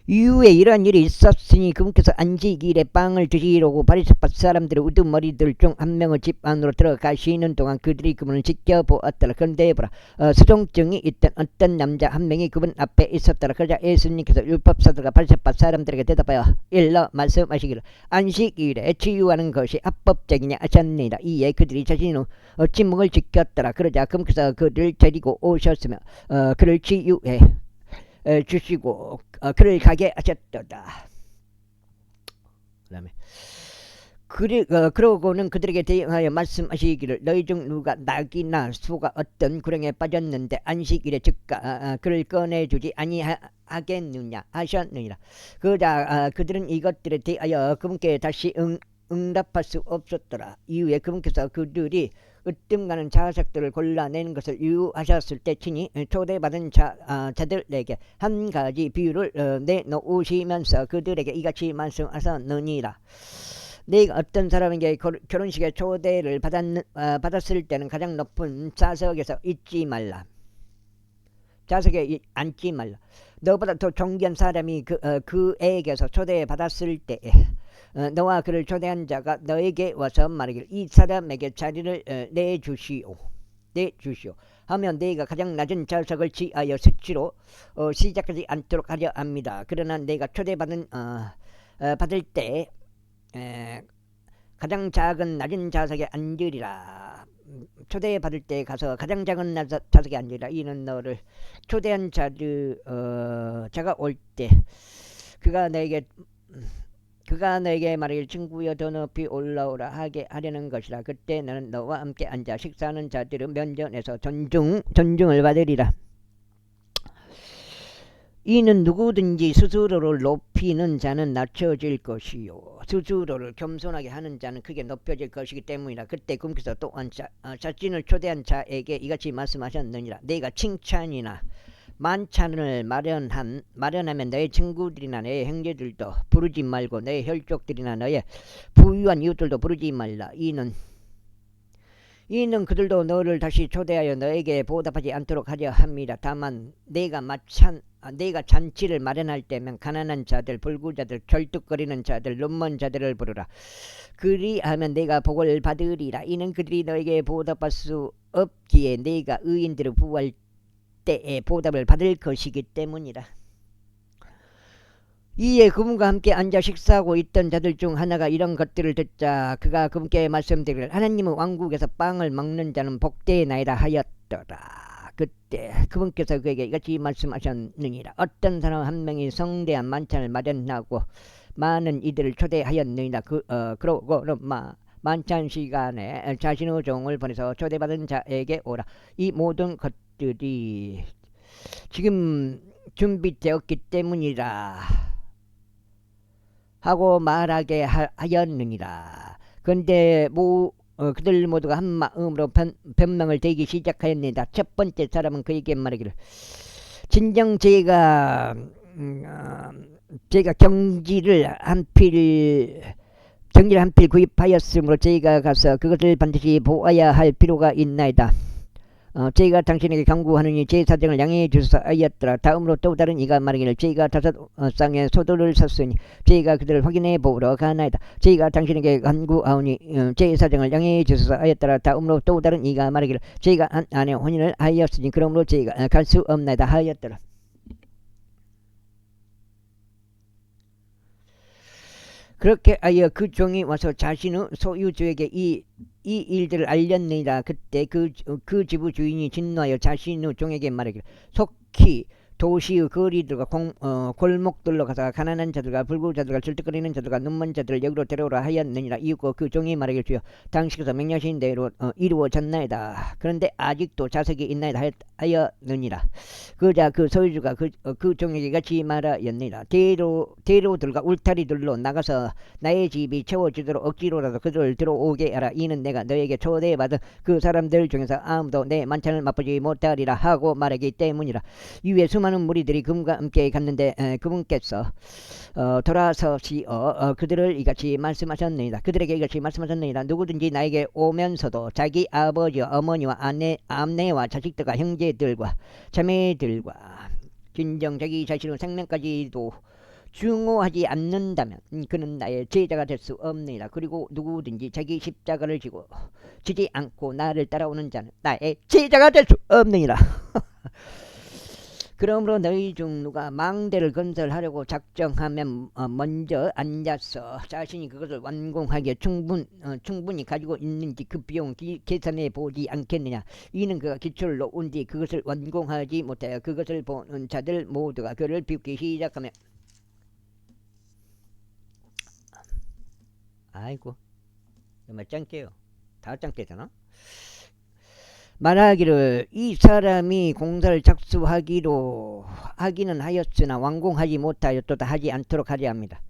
이후에 이러한 일이 있었으니 그분께서 안식일에 빵을 드시려고 바리새파 사람들의 우두머리들 중 한 명을 집 안으로 들어가시는 동안 그들이 그분을 지켜보았더라. 그런데 보라, 수종증이 있던 어떤 남자 한 명이 그분 앞에 있었더라. 그러자 예수님께서 율법사들과 바리새파 사람들에게 대답하여 일러 말씀하시기를, 안식일에 치유하는 것이 합법적이냐 하셨느니라. 이에 그들이 자신의 침묵을 지켰더라. 그러자 그분께서 그를 데리고 오셨으며 그를 치유해 주시고 그를 가게 하셨도다. 그다음에 그러고는 그들에게 대응하여 말씀하시기를, 너희 중 누가 낙이나 소가 어떤 구렁에 빠졌는데 안식일에 그를 꺼내주지 아니하겠느냐 하셨느니라. 그러자 그들은 이것들에 대하여 그분께 다시 응답할 수 없었더라. 이후에 그분께서 그들이 으뜸가는 자석들을 골라내는 것을 유하셨을 때 친히 초대받은 자들에게 한 가지 비유를 내놓으시면서 그들에게 이같이 말씀하셨느니라. 네가 어떤 사람에게 결혼식에 초대를 받았을 때는 가장 높은 좌석에서 좌석에 앉지 말라. 너보다 더 존귀한 사람이 그에게서 초대받았을 때에 너와 그를 초대한 자가 너에게 와서 말하기를, 이 사람에게 자리를 내주시오 하면 네가 가장 낮은 좌석을 취하여 수치로 시작하지 않도록 하려 합니다. 그러나 네가 초대받을 때 가장 작은 낮은 좌석에 앉으리라. 초대받을 때 가서 가장 작은 좌석에 앉으리라. 이는 너를 초대한 자가 올 때 그가 너에게 말하길, 친구여 더 높이 올라오라 하게 하려는 것이라. 그때 너는 너와 함께 앉아 식사하는 자들의 면전에서 존중을 받으리라. 이는 누구든지 스스로를 높이는 자는 낮춰질 것이요 스스로를 겸손하게 하는 자는 크게 높여질 것이기 때문이라. 그때 그분께서 또한 자신을 초대한 자에게 이같이 말씀하셨느니라. 네가 칭찬이나 만찬을 마련하면 너의 친구들이나 너의 형제들도 부르지 말고 너의 혈족들이나 너의 부유한 이웃들도 부르지 말라. 이는 그들도 너를 다시 초대하여 너에게 보답하지 않도록 하려 합니다. 다만 네가 잔치를 마련할 때면 가난한 자들, 불구자들, 절뚝거리는 자들, 눈먼 자들을 부르라. 그리하면 네가 복을 받으리라. 이는 그들이 너에게 보답할 수 없기에 네가 의인들을 부할 때에 보답을 받을 것이기 때문이라. 이에 그분과 함께 앉아 식사하고 있던 자들 중 하나가 이런 것들을 듣자 그가 그분께 말씀드리기를, 하나님의 왕국에서 빵을 먹는 자는 복되나이다 하였더라. 그때 그분께서 그에게 이같이 말씀하셨느니라. 어떤 사람 한 명이 성대한 만찬을 마련하고 많은 이들을 초대하였느니라. 그러고는 만찬 시간에 자신의 종을 보내서 초대받은 자에게 오라. 이 모든 것들이 지금 준비되었기 때문이라 하고 말하게 하였느니라. 그런데 그들 모두가 한 마음으로 변명을 대기 시작하였느니라. 첫 번째 사람은 그에게 말하기를, 진정 제가 제가 경지를 한 필 구입하였으므로 저희가 가서 그것을 반드시 보아야 할 필요가 있나이다. 저희가 당신에게 강구하느니 제 사정을 양해해 주소서 하였더라. 다음으로 또 다른 이가 말하기를 저희가 다섯 쌍의 소도를 샀으니 저희가 그들을 확인해 보러 가나이다. 저희가 당신에게 간구하오니 제 사정을 양해해 주소서 하였더라. 다음으로 또 다른 이가 말하기를 저희가 한 아내 혼인을 하였으니 그러므로 저희가 갈 수 없나이다 하였더라. 그렇게 하여 그 종이 와서 자신의 소유주에게 이 일들을 알렸느니라. 그때 그 지부 주인이 진노하여 자신의 종에게 말하기를 속히 도시의 거리들과 골목들로 가서 가난한 자들과 불구자들과 질투거리는 자들과 눈먼 자들을 여기로 데려오라 하였느니라. 이윽고 그 종이 말하기를 주여 당신께서 명령하신 대로 이루어졌나이다. 그런데 아직도 자석이 있나이다 하였느니라. 그자 그 소유주가 그 종에게 같이 말하였느니라. 대로들과 울타리들로 나가서 나의 집이 채워지도록 억지로라도 그들을 들어오게 하라. 이는 내가 너에게 초대받은 그 사람들 중에서 아무도 내 만찬을 맛보지 못하리라 하고 말하기 때문이라. 이후에 수많은 무리들이 그분과 함께 갔는데 그분께서 돌아서시어 그들을 이같이 말씀하셨느니라. 그들에게 이같이 말씀하셨느니라. 누구든지 나에게 오면서도 자기 아버지와 어머니와 아내와 자식들과 형제들과 자매들과 진정 자기 자신의 생명까지도 중호하지 않는다면 그는 나의 제자가 될 수 없느니라. 그리고 누구든지 자기 십자가를 지지 않고 나를 따라오는 자는 나의 제자가 될 수 없느니라. 그러므로 너희 중 누가 망대를 건설하려고 작정하면 먼저 앉아서 자신이 그것을 완공하기에 충분히 가지고 있는지 그 비용 계산해 보지 않겠느냐. 이는 그가 기초를 놓은 뒤 그것을 완공하지 못하여 그것을 보는 자들 모두가 그를 비웃기 시작하며 아이고 몇 장째요? 5장째잖아. 말하기를 이 사람이 공사를 하기는 하였으나 완공하지 못하였도다 하지 않도록 하려 합니다.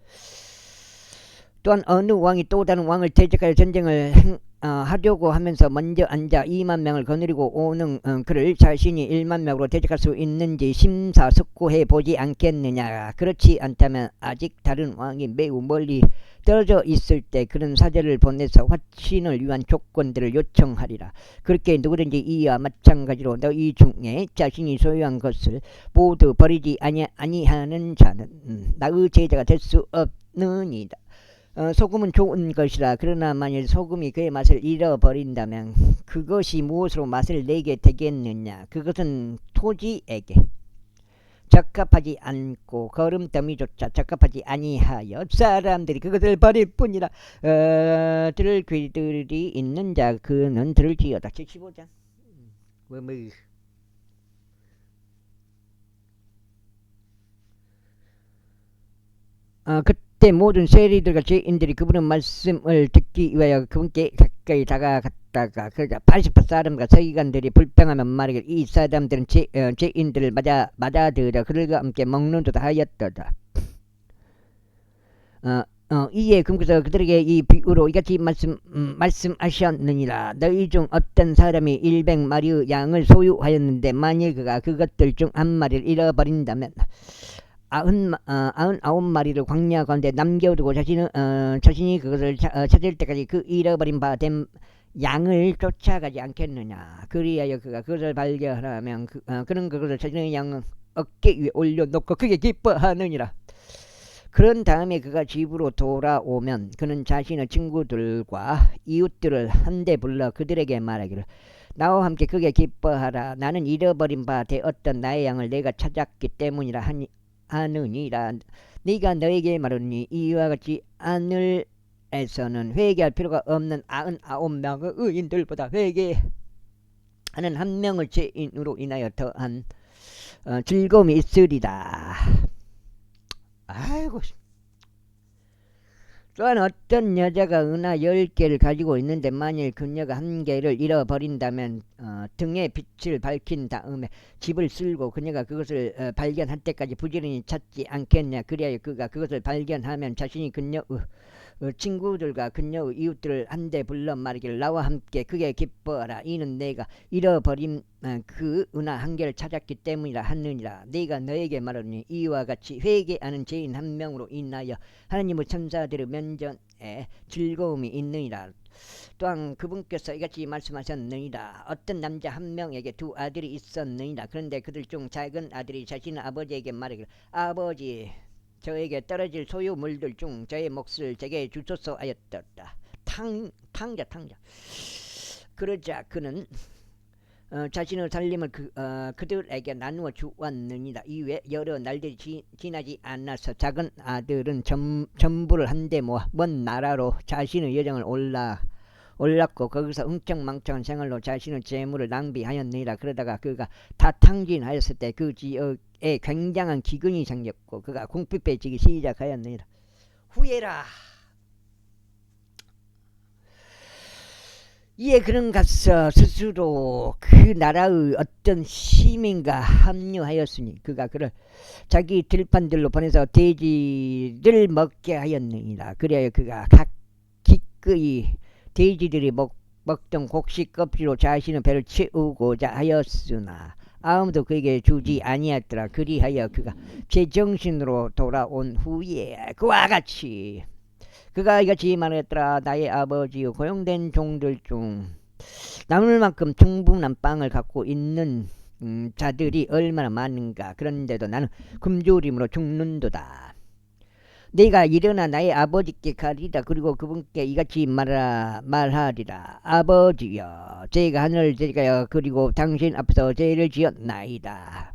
또한 어느 왕이 또 다른 왕을 대적하여 전쟁을 하려고 하면서 먼저 앉아 2만 명을 거느리고 오는 그를 자신이 1만 명으로 대적할 수 있는지 심사숙고해 보지 않겠느냐. 그렇지 않다면 아직 다른 왕이 매우 멀리 떨어져 있을 때 그런 사제를 보내서 확신을 위한 조건들을 요청하리라. 그렇게 누구든지 이와 마찬가지로 너희 중에 자신이 소유한 것을 모두 버리지 아니하는 자는 나의 제자가 될 수 없느니라. 소금은 좋은 것이라. 그러나 만일 소금이 그의 맛을 잃어버린다면 그것이 무엇으로 맛을 내게 되겠느냐. 그것은 토지에게 적합하지 않고 거름더미조차 적합하지 아니하여 사람들이 그것을 버릴 뿐이라. 들을 귀들이 있는 자 그는 들을지어다. 75장 그때 모든 세리들과 죄인들이 그분의 말씀을 듣기 위하여 그분께 가까이 다가갔다가 그러자 80사람과 서기관들이 불평하며 말하기를 이 사람들은 죄인들을 맞아들여 그들과 함께 먹는 듯 하였더라. 이에 그분께서 그들에게 이 비유로 이같이 말씀하셨느니라. 너희 중 어떤 사람이 100마리의 양을 소유하였는데 만일 그가 그것들 중 한 마리를 잃어버린다면 99마리를 광야 가운데 남겨두고 자신이 그것을 찾을 때까지 그 잃어버린 바 된 양을 쫓아가지 않겠느냐. 그리하여 그가 그것을 발견하면 그는 그것을 자신의 양 어깨 위에 올려놓고 크게 기뻐하느니라. 그런 다음에 그가 집으로 돌아오면 그는 자신의 친구들과 이웃들을 한데 불러 그들에게 말하기를 나와 함께 크게 기뻐하라. 나는 잃어버린 바 되었던 나의 양을 내가 찾았기 때문이라 하느니라. 네가 너에게 말하니 이와 같이 하늘에서는 회개할 필요가 없는 99명의 의인들보다 회개하는 한 명의 죄인으로 인하여 더한 즐거움이 있으리다. 아이고. 또한 어떤 여자가 은하 10개를 가지고 있는데 만일 그녀가 1개를 잃어버린다면 등에 빛을 밝힌 다음에 집을 쓸고 그녀가 그것을 발견할 때까지 부지런히 찾지 않겠냐. 그리하여 그가 그것을 발견하면 자신이 그녀의 친구들과 그녀의 이웃들을 한데 불러 말하기를 나와 함께 크게 기뻐하라. 이는 내가 잃어버린 그 은하 한 개를 찾았기 때문이라 하느니라. 내가 너에게 말하니 이와 같이 회개하는 죄인 한 명으로 인하여 하나님의 천사들의 면전에 즐거움이 있느니라. 또한 그분께서 이같이 말씀하셨느니라. 어떤 남자 한 명에게 두 아들이 있었느니라. 그런데 그들 중 작은 아들이 자신의 아버지에게 말하기를 아버지 저에게 떨어질 소유물들 중 저의 몫을 제게 주소서 하였더라. 탕자. 그러자 그는 자신의 살림을 그들에게 나누어 주었느니라. 이외 여러 날들이 지나지 않아서 작은 아들은 전부를 한데 모아 먼 나라로 자신의 여정을 올랐고 거기서 흥청망청한 생활로 자신의 재물을 낭비하였느니라. 그러다가 그가 다 탕진하였을 때 그 지역에 굉장한 기근이 생겼고 그가 궁핍해지기 시작하였느니라. 후회라. 이에 그는 가서 스스로 그 나라의 어떤 시민과 합류하였으니 그가 그를 자기 들판들로 보내서 돼지를 먹게 하였느니라. 그래야 그가 기꺼이 돼지들이 먹던 곡식 껍질로 자신의 배를 채우고자 하였으나 아무도 그에게 주지 아니하였더라. 그리하여 그가 제정신으로 돌아온 후에 그와 같이 그가 이같이 말했더라. 나의 아버지의 고용된 종들 중 남을 만큼 충분한 빵을 갖고 있는 자들이 얼마나 많은가. 그런데도 나는 굶주림으로 죽는도다. 내가 일어나 나의 아버지께 가리라. 그리고 그분께 이같이 말하리라. 아버지여 제가 하늘을 제가여 그리고 당신 앞에서 죄를 지었나이다.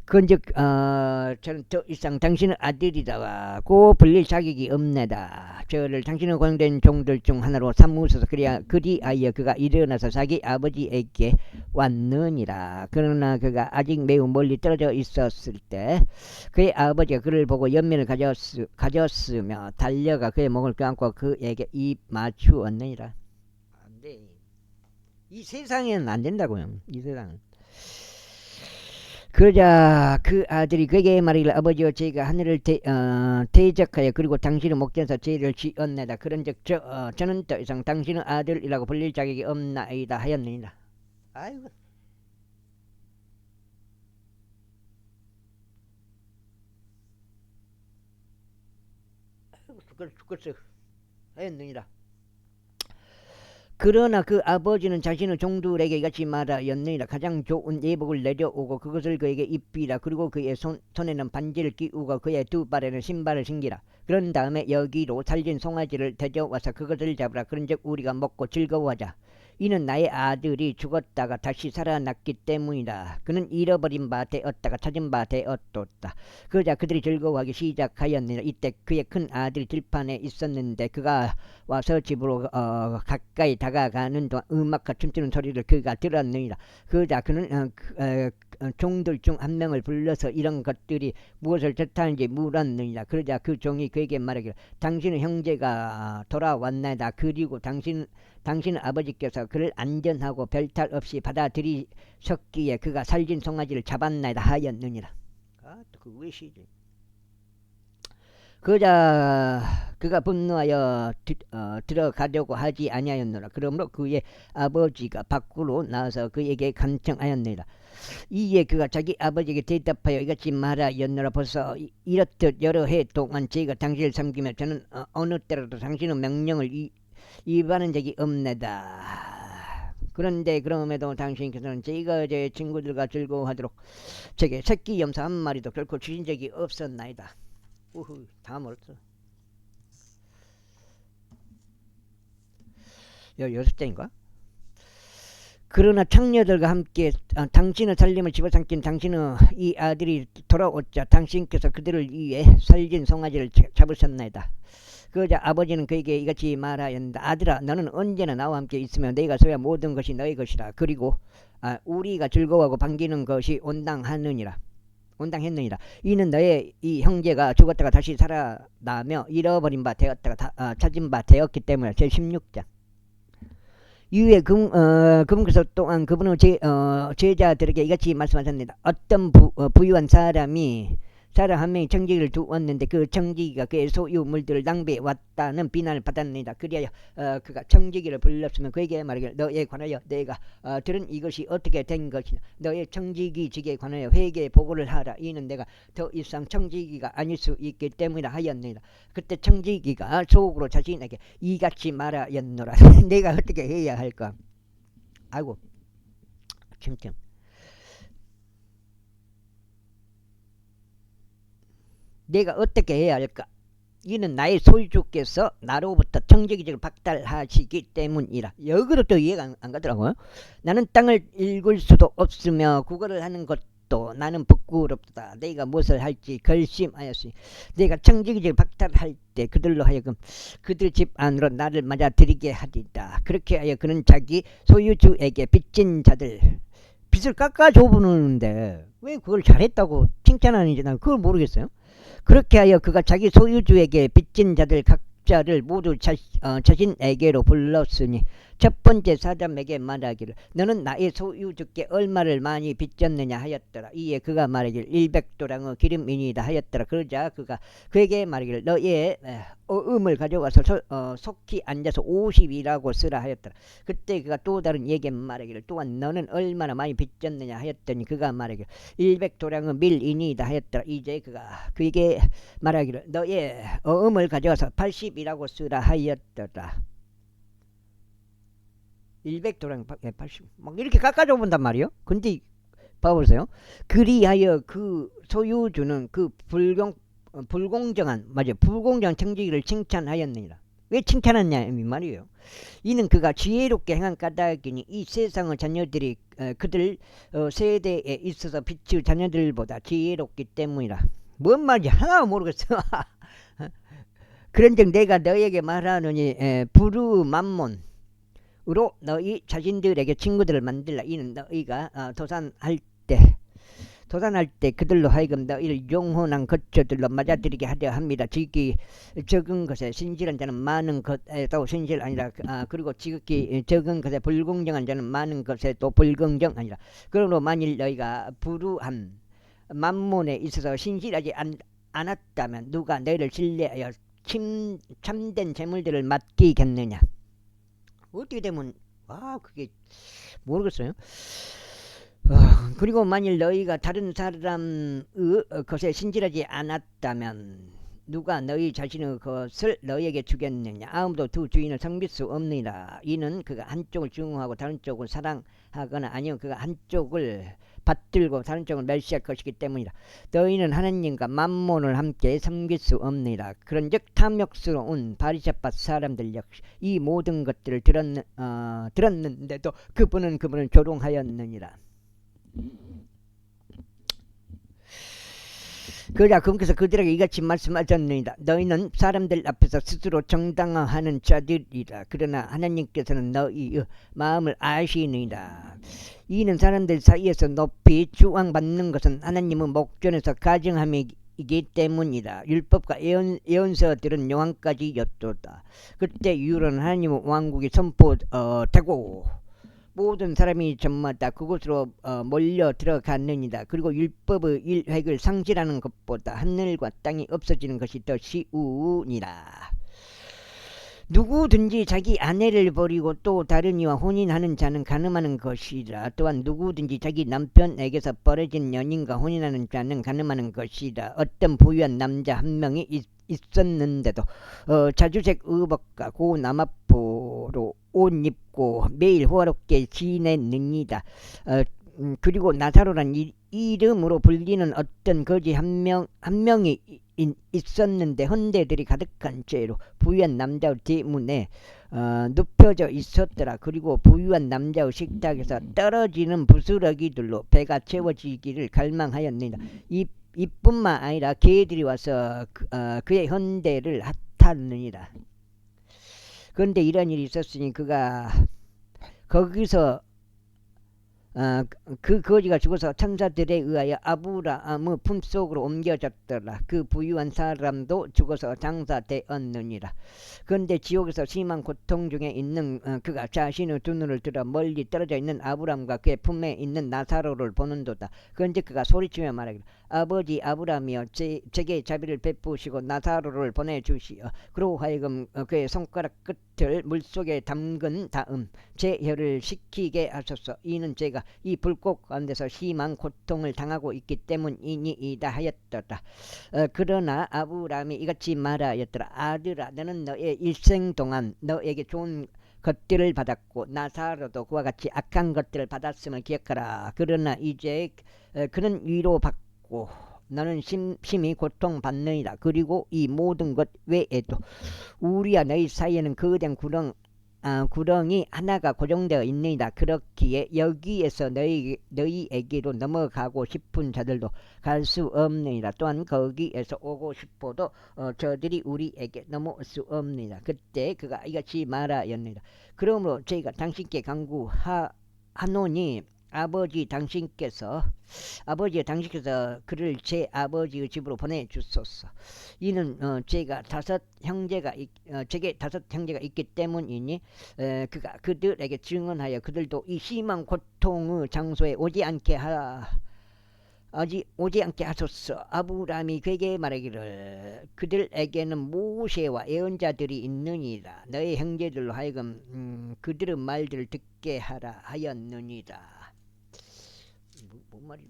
그런즉 저는 더 이상 당신의 아들이라고 불릴 자격이 없나이다. 저를 당신의 고용된 종들 중 하나로 삼으소서. 그리하여 그가 일어나서 자기 아버지에게 왔느니라. 그러나 그가 아직 매우 멀리 떨어져 있었을 때 그의 아버지가 그를 보고 연민을 가졌으며 달려가 그의 목을 껴안고 그에게 입 맞추었느니라. 안돼. 이 세상에는 안 된다고요. 이 세상은. 그러자 그 아들이 그에게 말하기를 아버지여 제가 하늘을 대적하여 그리고 당신의 목전에서 죄를 지었나이다. 그런즉 저는 더 이상 당신의 아들이라고 불릴 자격이 없나이다 하였느니라. 아이고. 죽겠어 하였느니라. 그러나 그 아버지는 자신의 종들에게 이같이 말하였느니라. 가장 좋은 예복을 내려오고 그것을 그에게 입히라. 그리고 그의 손에는 반지를 끼우고 그의 두 발에는 신발을 신기라. 그런 다음에 여기로 살진 송아지를 데려와서 그것을 잡으라. 그런즉 우리가 먹고 즐거워하자. 이는 나의 아들이 죽었다가 다시 살아났기 때문이다. 그는 잃어버린 바 되었다가 찾은 바 되었도다. 그러자 그들이 즐거워하기 시작하였느니라. 이때 그의 큰 아들이 들판에 있었는데 그가 와서 집으로 가까이 다가가는 동안 음악과 춤추는 소리를 그가 들었느니라. 그러자 그는 종들 중 한 명을 불러서 이런 것들이 무엇을 뜻하는지 물었느니라. 그러자 그 종이 그에게 말하기를 당신의 형제가 돌아왔나이다. 그리고 당신의 아버지께서 그를 안전하고 별탈 없이 받아들이셨기에 그가 살진 송아지를 잡았나이다 하였느니라. 또 그 외시지. 그러자 그가 분노하여 들어가려고 하지 아니하였노라. 그러므로 그의 아버지가 밖으로 나와서 그에게 간청하였느니라. 이에 그가 자기 아버지에게 대답하여 이같이 말하였노라. 벌써 이렇듯 여러 해 동안 제가 당신을 섬기며 저는 어느 때라도 당신의 명령을 위반한 적이 없나이다. 그런데 그럼에도 당신께서는 제가 제 친구들과 즐거워하도록 제게 새끼 염소 한 마리도 결코 주신 적이 없었나이다. 우후, 다 멀었어. 16장인가? 그러나 창녀들과 함께 당신의 살림을 집어삼킨 당신의 이 아들이 돌아오자 당신께서 그들을 위해 살진 송아지를 잡으셨나이다. 그러자 아버지는 그에게 이같이 말하였다. 아들아 너는 언제나 나와 함께 있으며 내가 서야 모든 것이 너의 것이라. 그리고 우리가 즐거워하고 반기는 것이 온당했느니라. 이는 너의 이 형제가 죽었다가 다시 살아나며 잃어버린 바 되었다가 찾은 바 되었기 때문에. 제16장. 이후에 그분께서 또한 그분의 제자들에게 이같이 말씀하셨습니다. 어떤 부유한 사람이 사람 한 명이 청지기를 두었는데 그 청지기가 그의 소유물들을 낭비해 왔다는 비난을 받았느니라. 그리하여 그가 청지기를 불렀으면 그에게 말하기를 너에 관하여 내가 들은 이것이 어떻게 된 것이냐. 너의 청지기 직에 관하여 회개의 보고를 하라. 이는 내가 더 이상 청지기가 아닐 수 있기 때문이라 하였느니라. 그때 청지기가 속으로 자신에게 이같이 말하였노라. 내가 어떻게 해야 할까? 아이고 참 내가 어떻게 해야 할까? 이는 나의 소유주께서 나로부터 청지기를 박탈하시기 때문이라. 여기도 또 이해가 안 가더라고요. 나는 땅을 읽을 수도 없으며 국어를 하는 것도 나는 부끄럽다. 내가 무엇을 할지 결심하였으니 내가 청지기를 박탈할 때 그들로 하여금 그들 집 안으로 나를 맞아들이게 하리다. 그렇게 하여 그는 자기 소유주에게 빚진 자들 빚을 깎아줘 보는데 왜 그걸 잘했다고 칭찬하는지 난 그걸 모르겠어요. 그렇게 하여 그가 자기 소유주에게 빚진 자들 각자를 모두 자신에게로 불렀으니 첫 번째 사람에게 말하기를 너는 나의 소유주께 얼마를 많이 빚졌느냐 하였더라. 이에 그가 말하기를 100도랑의 기름이니이다 하였더라. 그러자 그가 그에게 말하기를 너의 어음을 가져와서 속히 앉아서 50이라고 쓰라 하였더라. 그때 그가 또 다른 이에게 말하기를 또한 너는 얼마나 많이 빚졌느냐 하였더니 그가 말하기를 100도랑의 밀이니이다 하였더라. 이제 그가 그에게 말하기를 너의 어음을 가져와서 80이라고 쓰라 하였더라. 100도랑 80 막 이렇게 깎아줘 본단 말이요. 근데 봐보세요. 그리하여 그 소유주는 그 불공정한 불공정한 청지기를 칭찬하였느니라. 왜 칭찬했냐 이 말이에요. 이는 그가 지혜롭게 행한 까닭이니 이 세상의 자녀들이 그들 세대에 있어서 빛의 자녀들보다 지혜롭기 때문이라. 뭔 말인지 하나 모르겠어. 그런즉 내가 너에게 말하노니 부르 만몬 으로 너희 자신들에게 친구들을 만들라. 이는 너희가 도산할 때 그들로 하여금 너희를 영원한 거처들로 맞아들이게 하려 합니다. 지극히 적은 것에 신실한 자는 많은 것에도 신실 아니라 그리고 지극히 적은 것에 불공정한 자는 많은 것에도 불공정 아니라. 그러므로 만일 너희가 불우한 만몬에 있어서 신실하지 않았다면 누가 너희를 신뢰하여 참된 재물들을 맡기겠느냐. 어떻게 되면 그게 모르겠어요. 그리고 만일 너희가 다른 사람의 것에 신실하지 않았다면 누가 너희 자신의 것을 너희에게 주겠느냐. 아무도 두 주인을 섬길 수 없느니라. 이는 그가 한쪽을 증오하고 다른 쪽을 사랑하거나 아니면 그가 한쪽을 받들고 다른 쪽을 멸시할 것이기 때문이라. 너희는 하나님과 만몬을 함께 섬길 수 없느니라. 그런즉 탐욕스러운 바리새파 사람들 역시 이 모든 것들을 들었는데도 그분은 조롱하였느니라. 그러자 그분께서 그들에게 이같이 말씀하셨느니라. 너희는 사람들 앞에서 스스로 정당화하는 자들이라. 그러나 하나님께서는 너희의 마음을 아시느니라. 이는 사람들 사이에서 높이 추앙받는 것은 하나님의 목전에서 가증함이기 때문이다. 율법과 예언서들은 요한까지였도다. 그때 이후로는 하나님의 왕국이 선포되고 모든 사람이 전마다 그곳으로 몰려 들어갔느니라. 그리고 율법의 일획을 상실하는 것보다 하늘과 땅이 없어지는 것이 더 쉬우니라. 누구든지 자기 아내를 버리고 또 다른 이와 혼인하는 자는 간음하는 것이라. 또한 누구든지 자기 남편에게서 벌어진 연인과 혼인하는 자는 간음하는 것이라. 어떤 부유한 남자 한 명이 있었는데도 자주색 의복과 고운 나마포로 옷 입고 매일 호화롭게 지냈느니라. 그리고 나사로란 이름으로 불리는 어떤 거지 한 명이 있었는데 헌대들이 가득한 채로 부유한 남자 때문에 눕혀져 있었더라. 그리고 부유한 남자의 식탁에서 떨어지는 부스러기들로 배가 채워지기를 갈망하였느니라. 이뿐만 아니라 개들이 와서 그의 헌대를 핫하느니라. 그런데 이런 일이 있었으니 그가 거기서 그 거지가 죽어서 천사들에 의하여 아브라함의 품속으로 옮겨졌더라. 그 부유한 사람도 죽어서 장사되었느니라. 그런데 지옥에서 심한 고통 중에 있는 그가 자신의 두 눈을 들어 멀리 떨어져 있는 아브라함과 그의 품에 있는 나사로를 보는도다. 그런데 그가 소리치며 말하기를 아버지 아브라함이여 제게 자비를 베푸시고 나사로를 보내주시어 그로 하여금 그의 손가락 끝을 물속에 담근 다음 제 혀를 식히게 하소서. 이는 제가 이 불꽃 가운데서 심한 고통을 당하고 있기 때문이니이다 하였더라. 그러나 아브라함이 이같이 말하였더라. 아들아, 너는 너의 일생 동안 너에게 좋은 것들을 받았고 나사로도 그와 같이 악한 것들을 받았음을 기억하라. 그러나 이제 그는 위로받고 너는 심히 고통받느니라. 그리고 이 모든 것 외에도 우리와 너희 사이에는 거대한 구렁이 하나가 고정되어 있느니라. 그렇기에 여기에서 너희에게로 넘어가고 싶은 자들도 갈 수 없느니라. 또한 거기에서 오고 싶어도 저들이 우리에게 넘어올 수 없느니라. 그때 그가 이같이 말하였느니라. 그러므로 저희가 당신께 간구하노니 아버지가 당신께서 그를 제 아버지의 집으로 보내주소서. 이는 제게 다섯 형제가 있기 때문이니 그가 그들에게 증언하여 그들도 이 심한 고통의 장소에 오지 않게 하소서. 아브라함이 그에게 말하기를 그들에게는 모세와 예언자들이 있느니라. 너의 형제들로 하여금 그들의 말들을 듣게 하라 하였느니라. 뭔 말이야?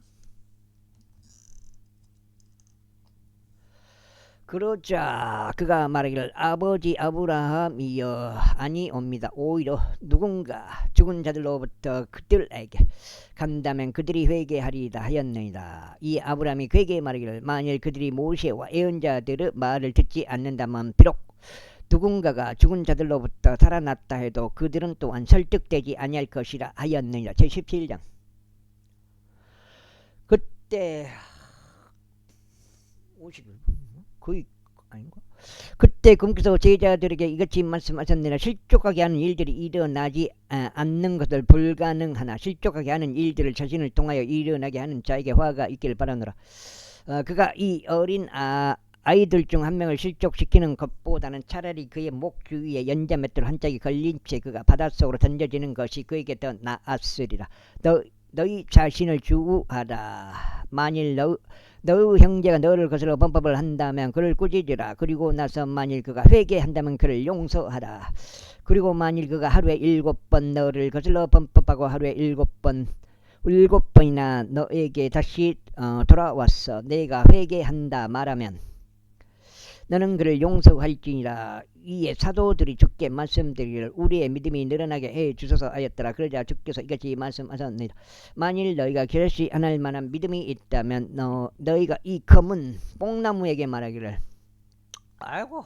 그러자 그가 말하기를 아버지 아브라함이여 아니옵니다. 오히려 누군가 죽은 자들로부터 그들에게 간다면 그들이 회개하리이다 하였느니라. 이 아브라함이 그에게 말하기를 만일 그들이 모세와 예언자들의 말을 듣지 않는다면 비록 누군가가 죽은 자들로부터 살아났다 해도 그들은 또한 설득되지 아니할 것이라 하였느니라. 제17장. 그때 51분 거의 아닌가? 그때 금께서 제자들에게 이같이 말씀하셨느니라. 실족하게 하는 일들이 일어나지 않는 것을 불가능하나 실족하게 하는 일들을 자신을 통하여 일어나게 하는 자에게 화가 있기를 바라노라. 그가 이 어린 아이들 중 한 명을 실족시키는 것보다는 차라리 그의 목 주위에 연자맷돌 한 짝이 걸린 채 그가 바닷속으로 던져지는 것이 그에게 더 나았으리라. 너희 자신을 주의하라. 만일 너의 형제가 너를 거슬러 범법을 한다면 그를 꾸짖으라. 그리고 나서 만일 그가 회개한다면 그를 용서하라. 그리고 만일 그가 하루에 7번 너를 거슬러 범법하고 하루에 7번이나 너에게 다시 돌아왔어 내가 회개한다 말하면 너는 그를 용서할지니라. 이에 사도들이 주께 말씀드리기를 우리의 믿음이 늘어나게 해 주소서 하였더라. 그러자 주께서 이같이 말씀하셨느니라. 만일 너희가 결시 안 할 만한 믿음이 있다면 너희가 이 검은 뽕나무에게 말하기를 아이고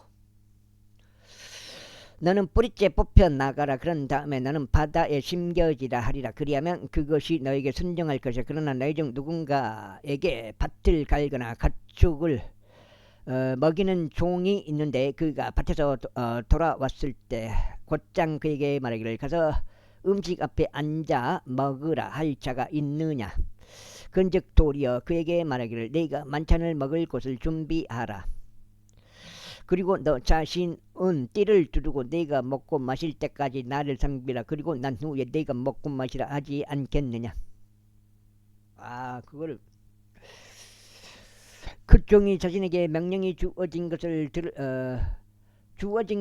너는 뿌리째 뽑혀 나가라. 그런 다음에 너는 바다에 심겨지라 하리라. 그리하면 그것이 너에게 순종할 것이야. 그러나 너희 중 누군가에게 밭을 갈거나 가축을 먹이는 종이 있는데 그가 밭에서 돌아왔을 때 곧장 그에게 말하기를 가서 음식 앞에 앉아 먹으라 할 자가 있느냐. 그런즉 도리어 그에게 말하기를 네가 만찬을 먹을 곳을 준비하라. 그리고 너 자신은 띠를 두르고 네가 먹고 마실 때까지 나를 섬기라. 그리고 난 후에 네가 먹고 마시라 하지 않겠느냐. 그거를 그 종이 자신에게 명령이 주어진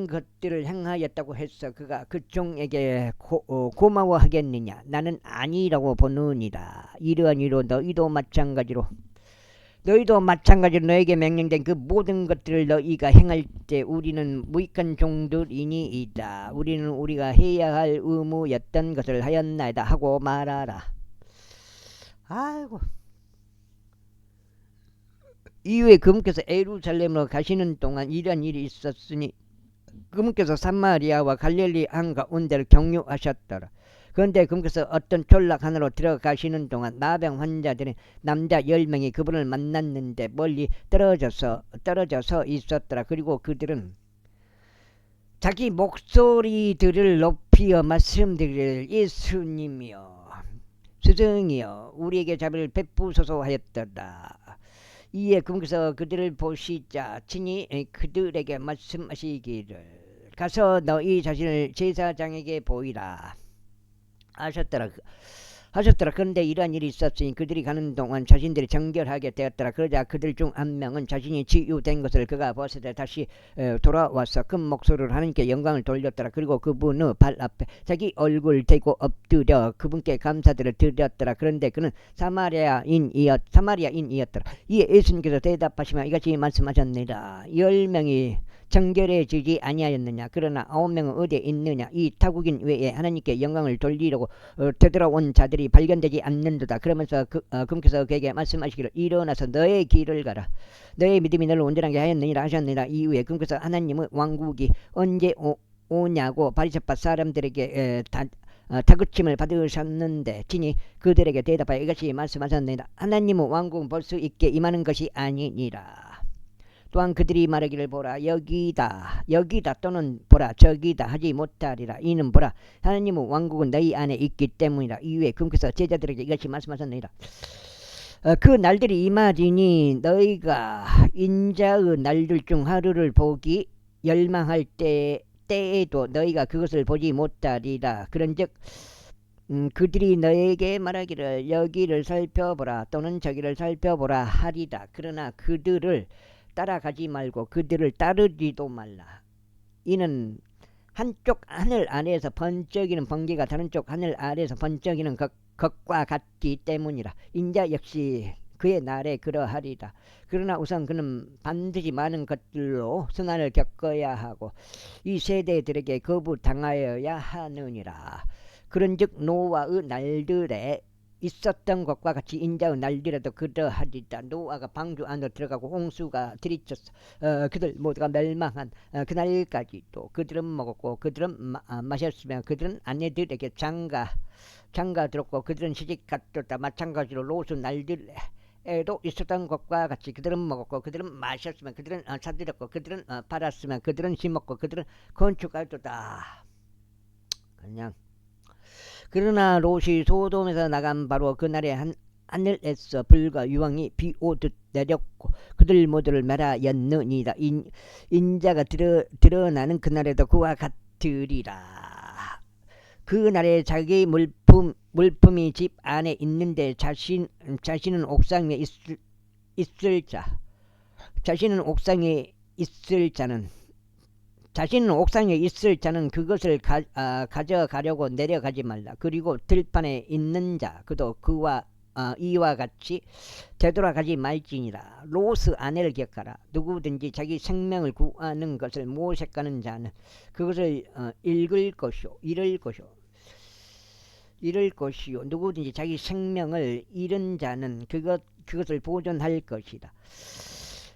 것들을 행하였다고 해서 그가 그 종에게 고마워하겠느냐. 나는 아니라고 보느니라. 이러한 이로 너희도 마찬가지로 너에게 명령된 그 모든 것들을 너희가 행할 때 우리는 무익한 종들이니이다. 우리는 우리가 해야 할 의무였던 것을 하였나이다 하고 말하라. 아이고. 이후에 그분께서 예루살렘으로 가시는 동안 이러한 일이 있었으니 그분께서 사마리아와 갈릴리 한가운데를 경유하셨더라. 그런데 그분께서 어떤 졸락 하나로 들어가시는 동안 나병 환자들의 남자 10명이 그분을 만났는데 멀리 떨어져서 있었더라. 그리고 그들은 자기 목소리들을 높이어 말씀드리기를 예수님이여 스승이여 우리에게 자비를 베푸소서 하였더라. 이에 그분께서 그들을 보시자 친히 그들에게 말씀하시기를 가서 너희 자신을 제사장에게 보이라 하셨더라. 하셨더라. 그런데 이러한 일이 있었으니 그들이 가는 동안 자신들이 정결하게 되었더라. 그러자 그들 중 한 명은 자신이 치유된 것을 그가 보았을 다시 돌아와서 큰 목소리로 하나님께 영광을 돌렸더라. 그리고 그분의 발 앞에 자기 얼굴 대고 엎드려 그분께 감사들을 드렸더라. 그런데 그는 사마리아인이었더라. 이에 예수님께서 대답하시며 이같이 말씀하셨느니라. 10명이 정결해지지 아니하였느냐. 그러나 9명은 어디에 있느냐. 이 타국인 외에 하나님께 영광을 돌리려고 되돌아온 자들이 발견되지 않는도다. 그러면서 그분께서 그에게 말씀하시기를 일어나서 너의 길을 가라. 너의 믿음이 너를 온전하게 하였느니라 하셨느니라. 이후에 그분께서 하나님의 왕국이 언제 오냐고 바리새파 사람들에게 다그침을 받으셨는데 진이 그들에게 대답하여 이같이 말씀하셨느니라. 하나님의 왕국은 볼 수 있게 임하는 것이 아니니라. 또한 그들이 말하기를 보라 여기다 또는 보라 저기다 하지 못하리라. 이는 보라 하나님의 왕국은 너희 안에 있기 때문이라. 이후에 그분께서 제자들에게 이같이 말씀하셨느니라. 그 날들이 임하리니 너희가 인자의 날들 중 하루를 보기 열망할 때에도 너희가 그것을 보지 못하리라. 그런즉 그들이 너에게 말하기를 여기를 살펴보라 또는 저기를 살펴보라 하리라. 그러나 그들을 따라가지 말고 그들을 따르지도 말라. 이는 한쪽 하늘 아래에서 번쩍이는 번개가 다른 쪽 하늘 아래에서 번쩍이는 것과 같기 때문이라. 인자 역시 그의 날에 그러하리라. 그러나 우선 그는 반드시 많은 것들로 순환을 겪어야 하고 이 세대들에게 거부당하여야 하느니라. 그런즉 노아의 날들에 있었던 것과 같이 인자의 날들에도 그러하리라. 노아가 방주 안으로 들어가고 홍수가 들이쳤어. 그들 모두가 멸망한 그날까지도 그들은 먹었고 그들은 마셨으며 그들은 아내들에게 장가 들었고 그들은 시집갔다. 마찬가지로 롯의 날들에도 있었던 것과 같이 그들은 먹었고 그들은 마셨으며 그들은 사들였고 그들은 팔았으며 그들은 심었고 그들은 건축하였도다. 그냥 그러나 롯이 소돔에서 나간 바로 그날에 하늘에서 불과 유황이 비 오듯 내렸고 그들 모두를 멸하였느니라. 인자가 드러나는 그날에도 그와 같으리라. 그날에 자기 물품이 집 안에 있는데 자신은 옥상 위에 있을 자는 그것을 가져가려고 내려가지 말라. 그리고 들판에 있는 자 그도 그와 이와 같이 되돌아가지 말지니라. 롯의 아내를 기억하라. 누구든지 자기 생명을 구하는 것을 모색하는 자는 그것을 잃을 것이요 누구든지 자기 생명을 잃은 자는 그것을 보존할 것이다.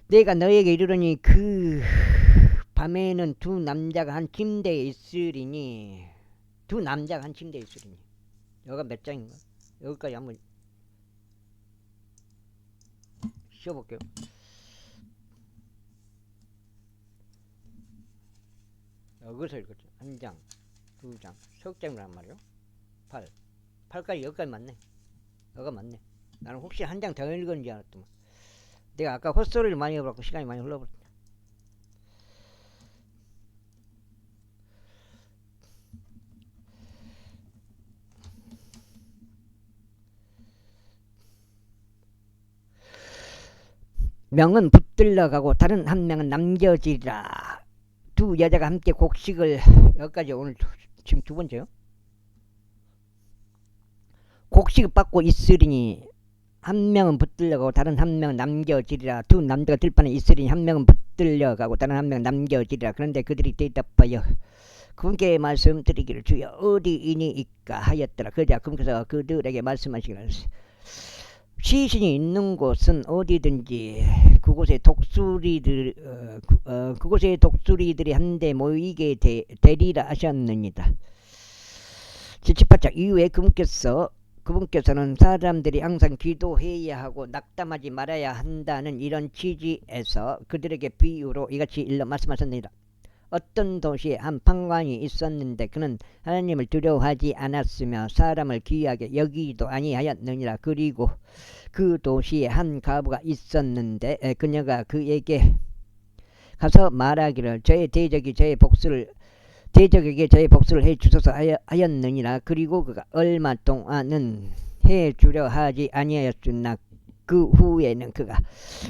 내가 너에게 이르노니 그 밤에는 두 남자가 한 침대에 있으리니 여기가 몇 장인가? 여기까지 한번 씌워볼게요. 여기서 읽었죠. 한 장, 두 장, 석 장이란 말이요. 8까지 여기까지 맞네. 여기가 맞네. 나는 혹시 한 장 더 읽었는지 알았더만. 내가 아까 헛소리를 많이 해버렸고 시간이 많이 흘러버렸다. 명은 붙들러 가고 다른 한 명은 남겨지리라. 두 여자가 함께 곡식을 여기까지 오늘 지금 두 번째요. 곡식을 빻고 있으리니 한 명은 붙들려가고 다른 한 명은 남겨지리라. 두 남자가 들판에 있으리니 한 명은 붙들려가고 다른 한 명은 남겨지리라. 그런데 그들이 대답하여 그분께 말씀드리기를 주여 어디이니이까 하였더라. 그러자 그분께서 그들에게 말씀하시기를 시신이 있는 곳은 어디든지 그곳에 독수리들이 한데 모이게 되리라 하셨느니라. 78장 이후에 그분께서는 사람들이 항상 기도해야 하고 낙담하지 말아야 한다는 이런 취지에서 그들에게 비유로 이같이 일러 말씀하셨느니라. 어떤 도시에 한 판관이 있었는데 그는 하나님을 두려워하지 않았으며 사람을 귀하게 여기도 아니하였느니라. 그리고 그 도시에 한 과부가 있었는데 그녀가 그에게 가서 말하기를 저의 대적에게 저의 복수를 해 주소서 하였느니라. 그리고 그가 얼마 동안은 해주려 하지 아니하였으나 그 후에는 그가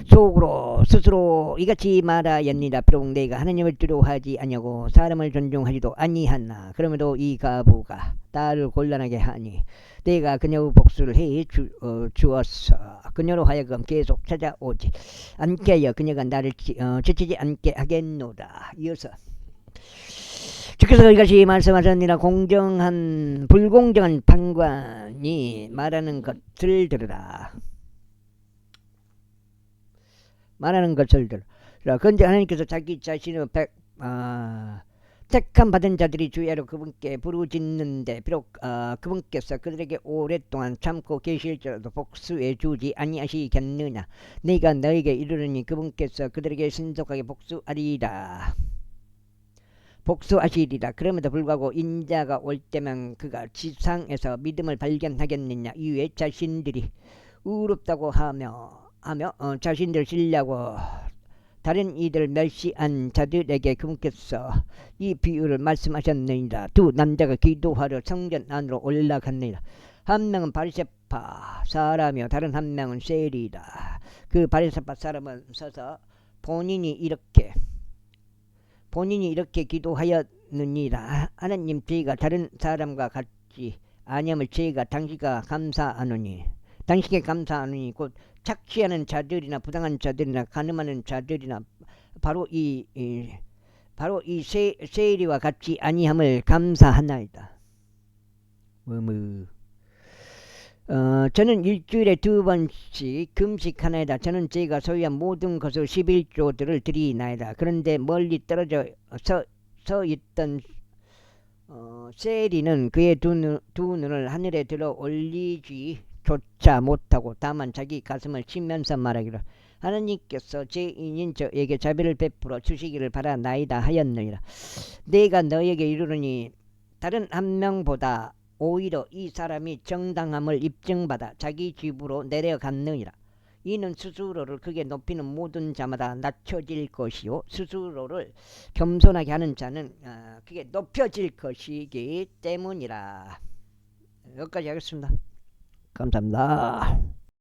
속으로 스스로 이같이 말하였니라. 비록 내가 하나님을 두려워하지 아니하고 사람을 존중하지도 아니하나 그럼에도 이 과부가 나를 곤란하게 하니 내가 그녀의 복수를 해 주었어. 그녀로 하여금 계속 찾아오지 않게 하여 그녀가 나를 지치지 않게 하겠노라. 이어서 주께서 이같이 말씀하셨느니라. 공정한 불공정한 판관이 말하는 것을 들으라. 말하는 것을 들으라. 그런데 하나님께서 자기 자신의 택함 받은 자들이 주야로 그분께 부르짖는데 비록 그분께서 그들에게 오랫동안 참고 계실지라도 복수해 주지 아니하시겠느냐. 내가 너에게 이르르니 그분께서 그들에게 신속하게 복수하시리라. 그럼에도 불구하고 인자가 올 때면 그가 지상에서 믿음을 발견하겠느냐. 이후에 자신들이 의롭다고 하며 자신들 신뢰하고 다른 이들 멸시한 자들에게 그분께서 이 비유를 말씀하셨느니라. 두 남자가 기도하러 성전 안으로 올라갔느니라. 한 명은 바리새파 사람이요 다른 한 명은 세리라. 그 바리새파 사람은 서서 본인이 이렇게 기도하였느니라. 하나님, 저희가 다른 사람과 같지 아니하면 저희가 당신께 감사하노니 곧 착취하는 자들이나 부당한 자들이나 가늠하는 자들이나 바로 이 세리와 같지 아니함을 감사하나이다. 저는 일주일에 2번씩 금식하나이다. 저는 제가 소유한 모든 것을 11조들을 드리나이다. 그런데 멀리 떨어져 서 있던 세리는 그의 두 눈을 하늘에 들어 올리지 조차 못하고 다만 자기 가슴을 치면서 말하기를 하나님께서 죄인인 저에게 자비를 베풀어 주시기를 바라나이다 하였느니라. 내가 너에게 이르노니 다른 한 명보다 오히려 이 사람이 정당함을 입증받아 자기 집으로 내려갔느니라. 이는 스스로를 크게 높이는 모든 자마다 낮춰질 것이요 스스로를 겸손하게 하는 자는 크게 높여질 것이기 때문이라. 여기까지 하겠습니다. 감사합니다.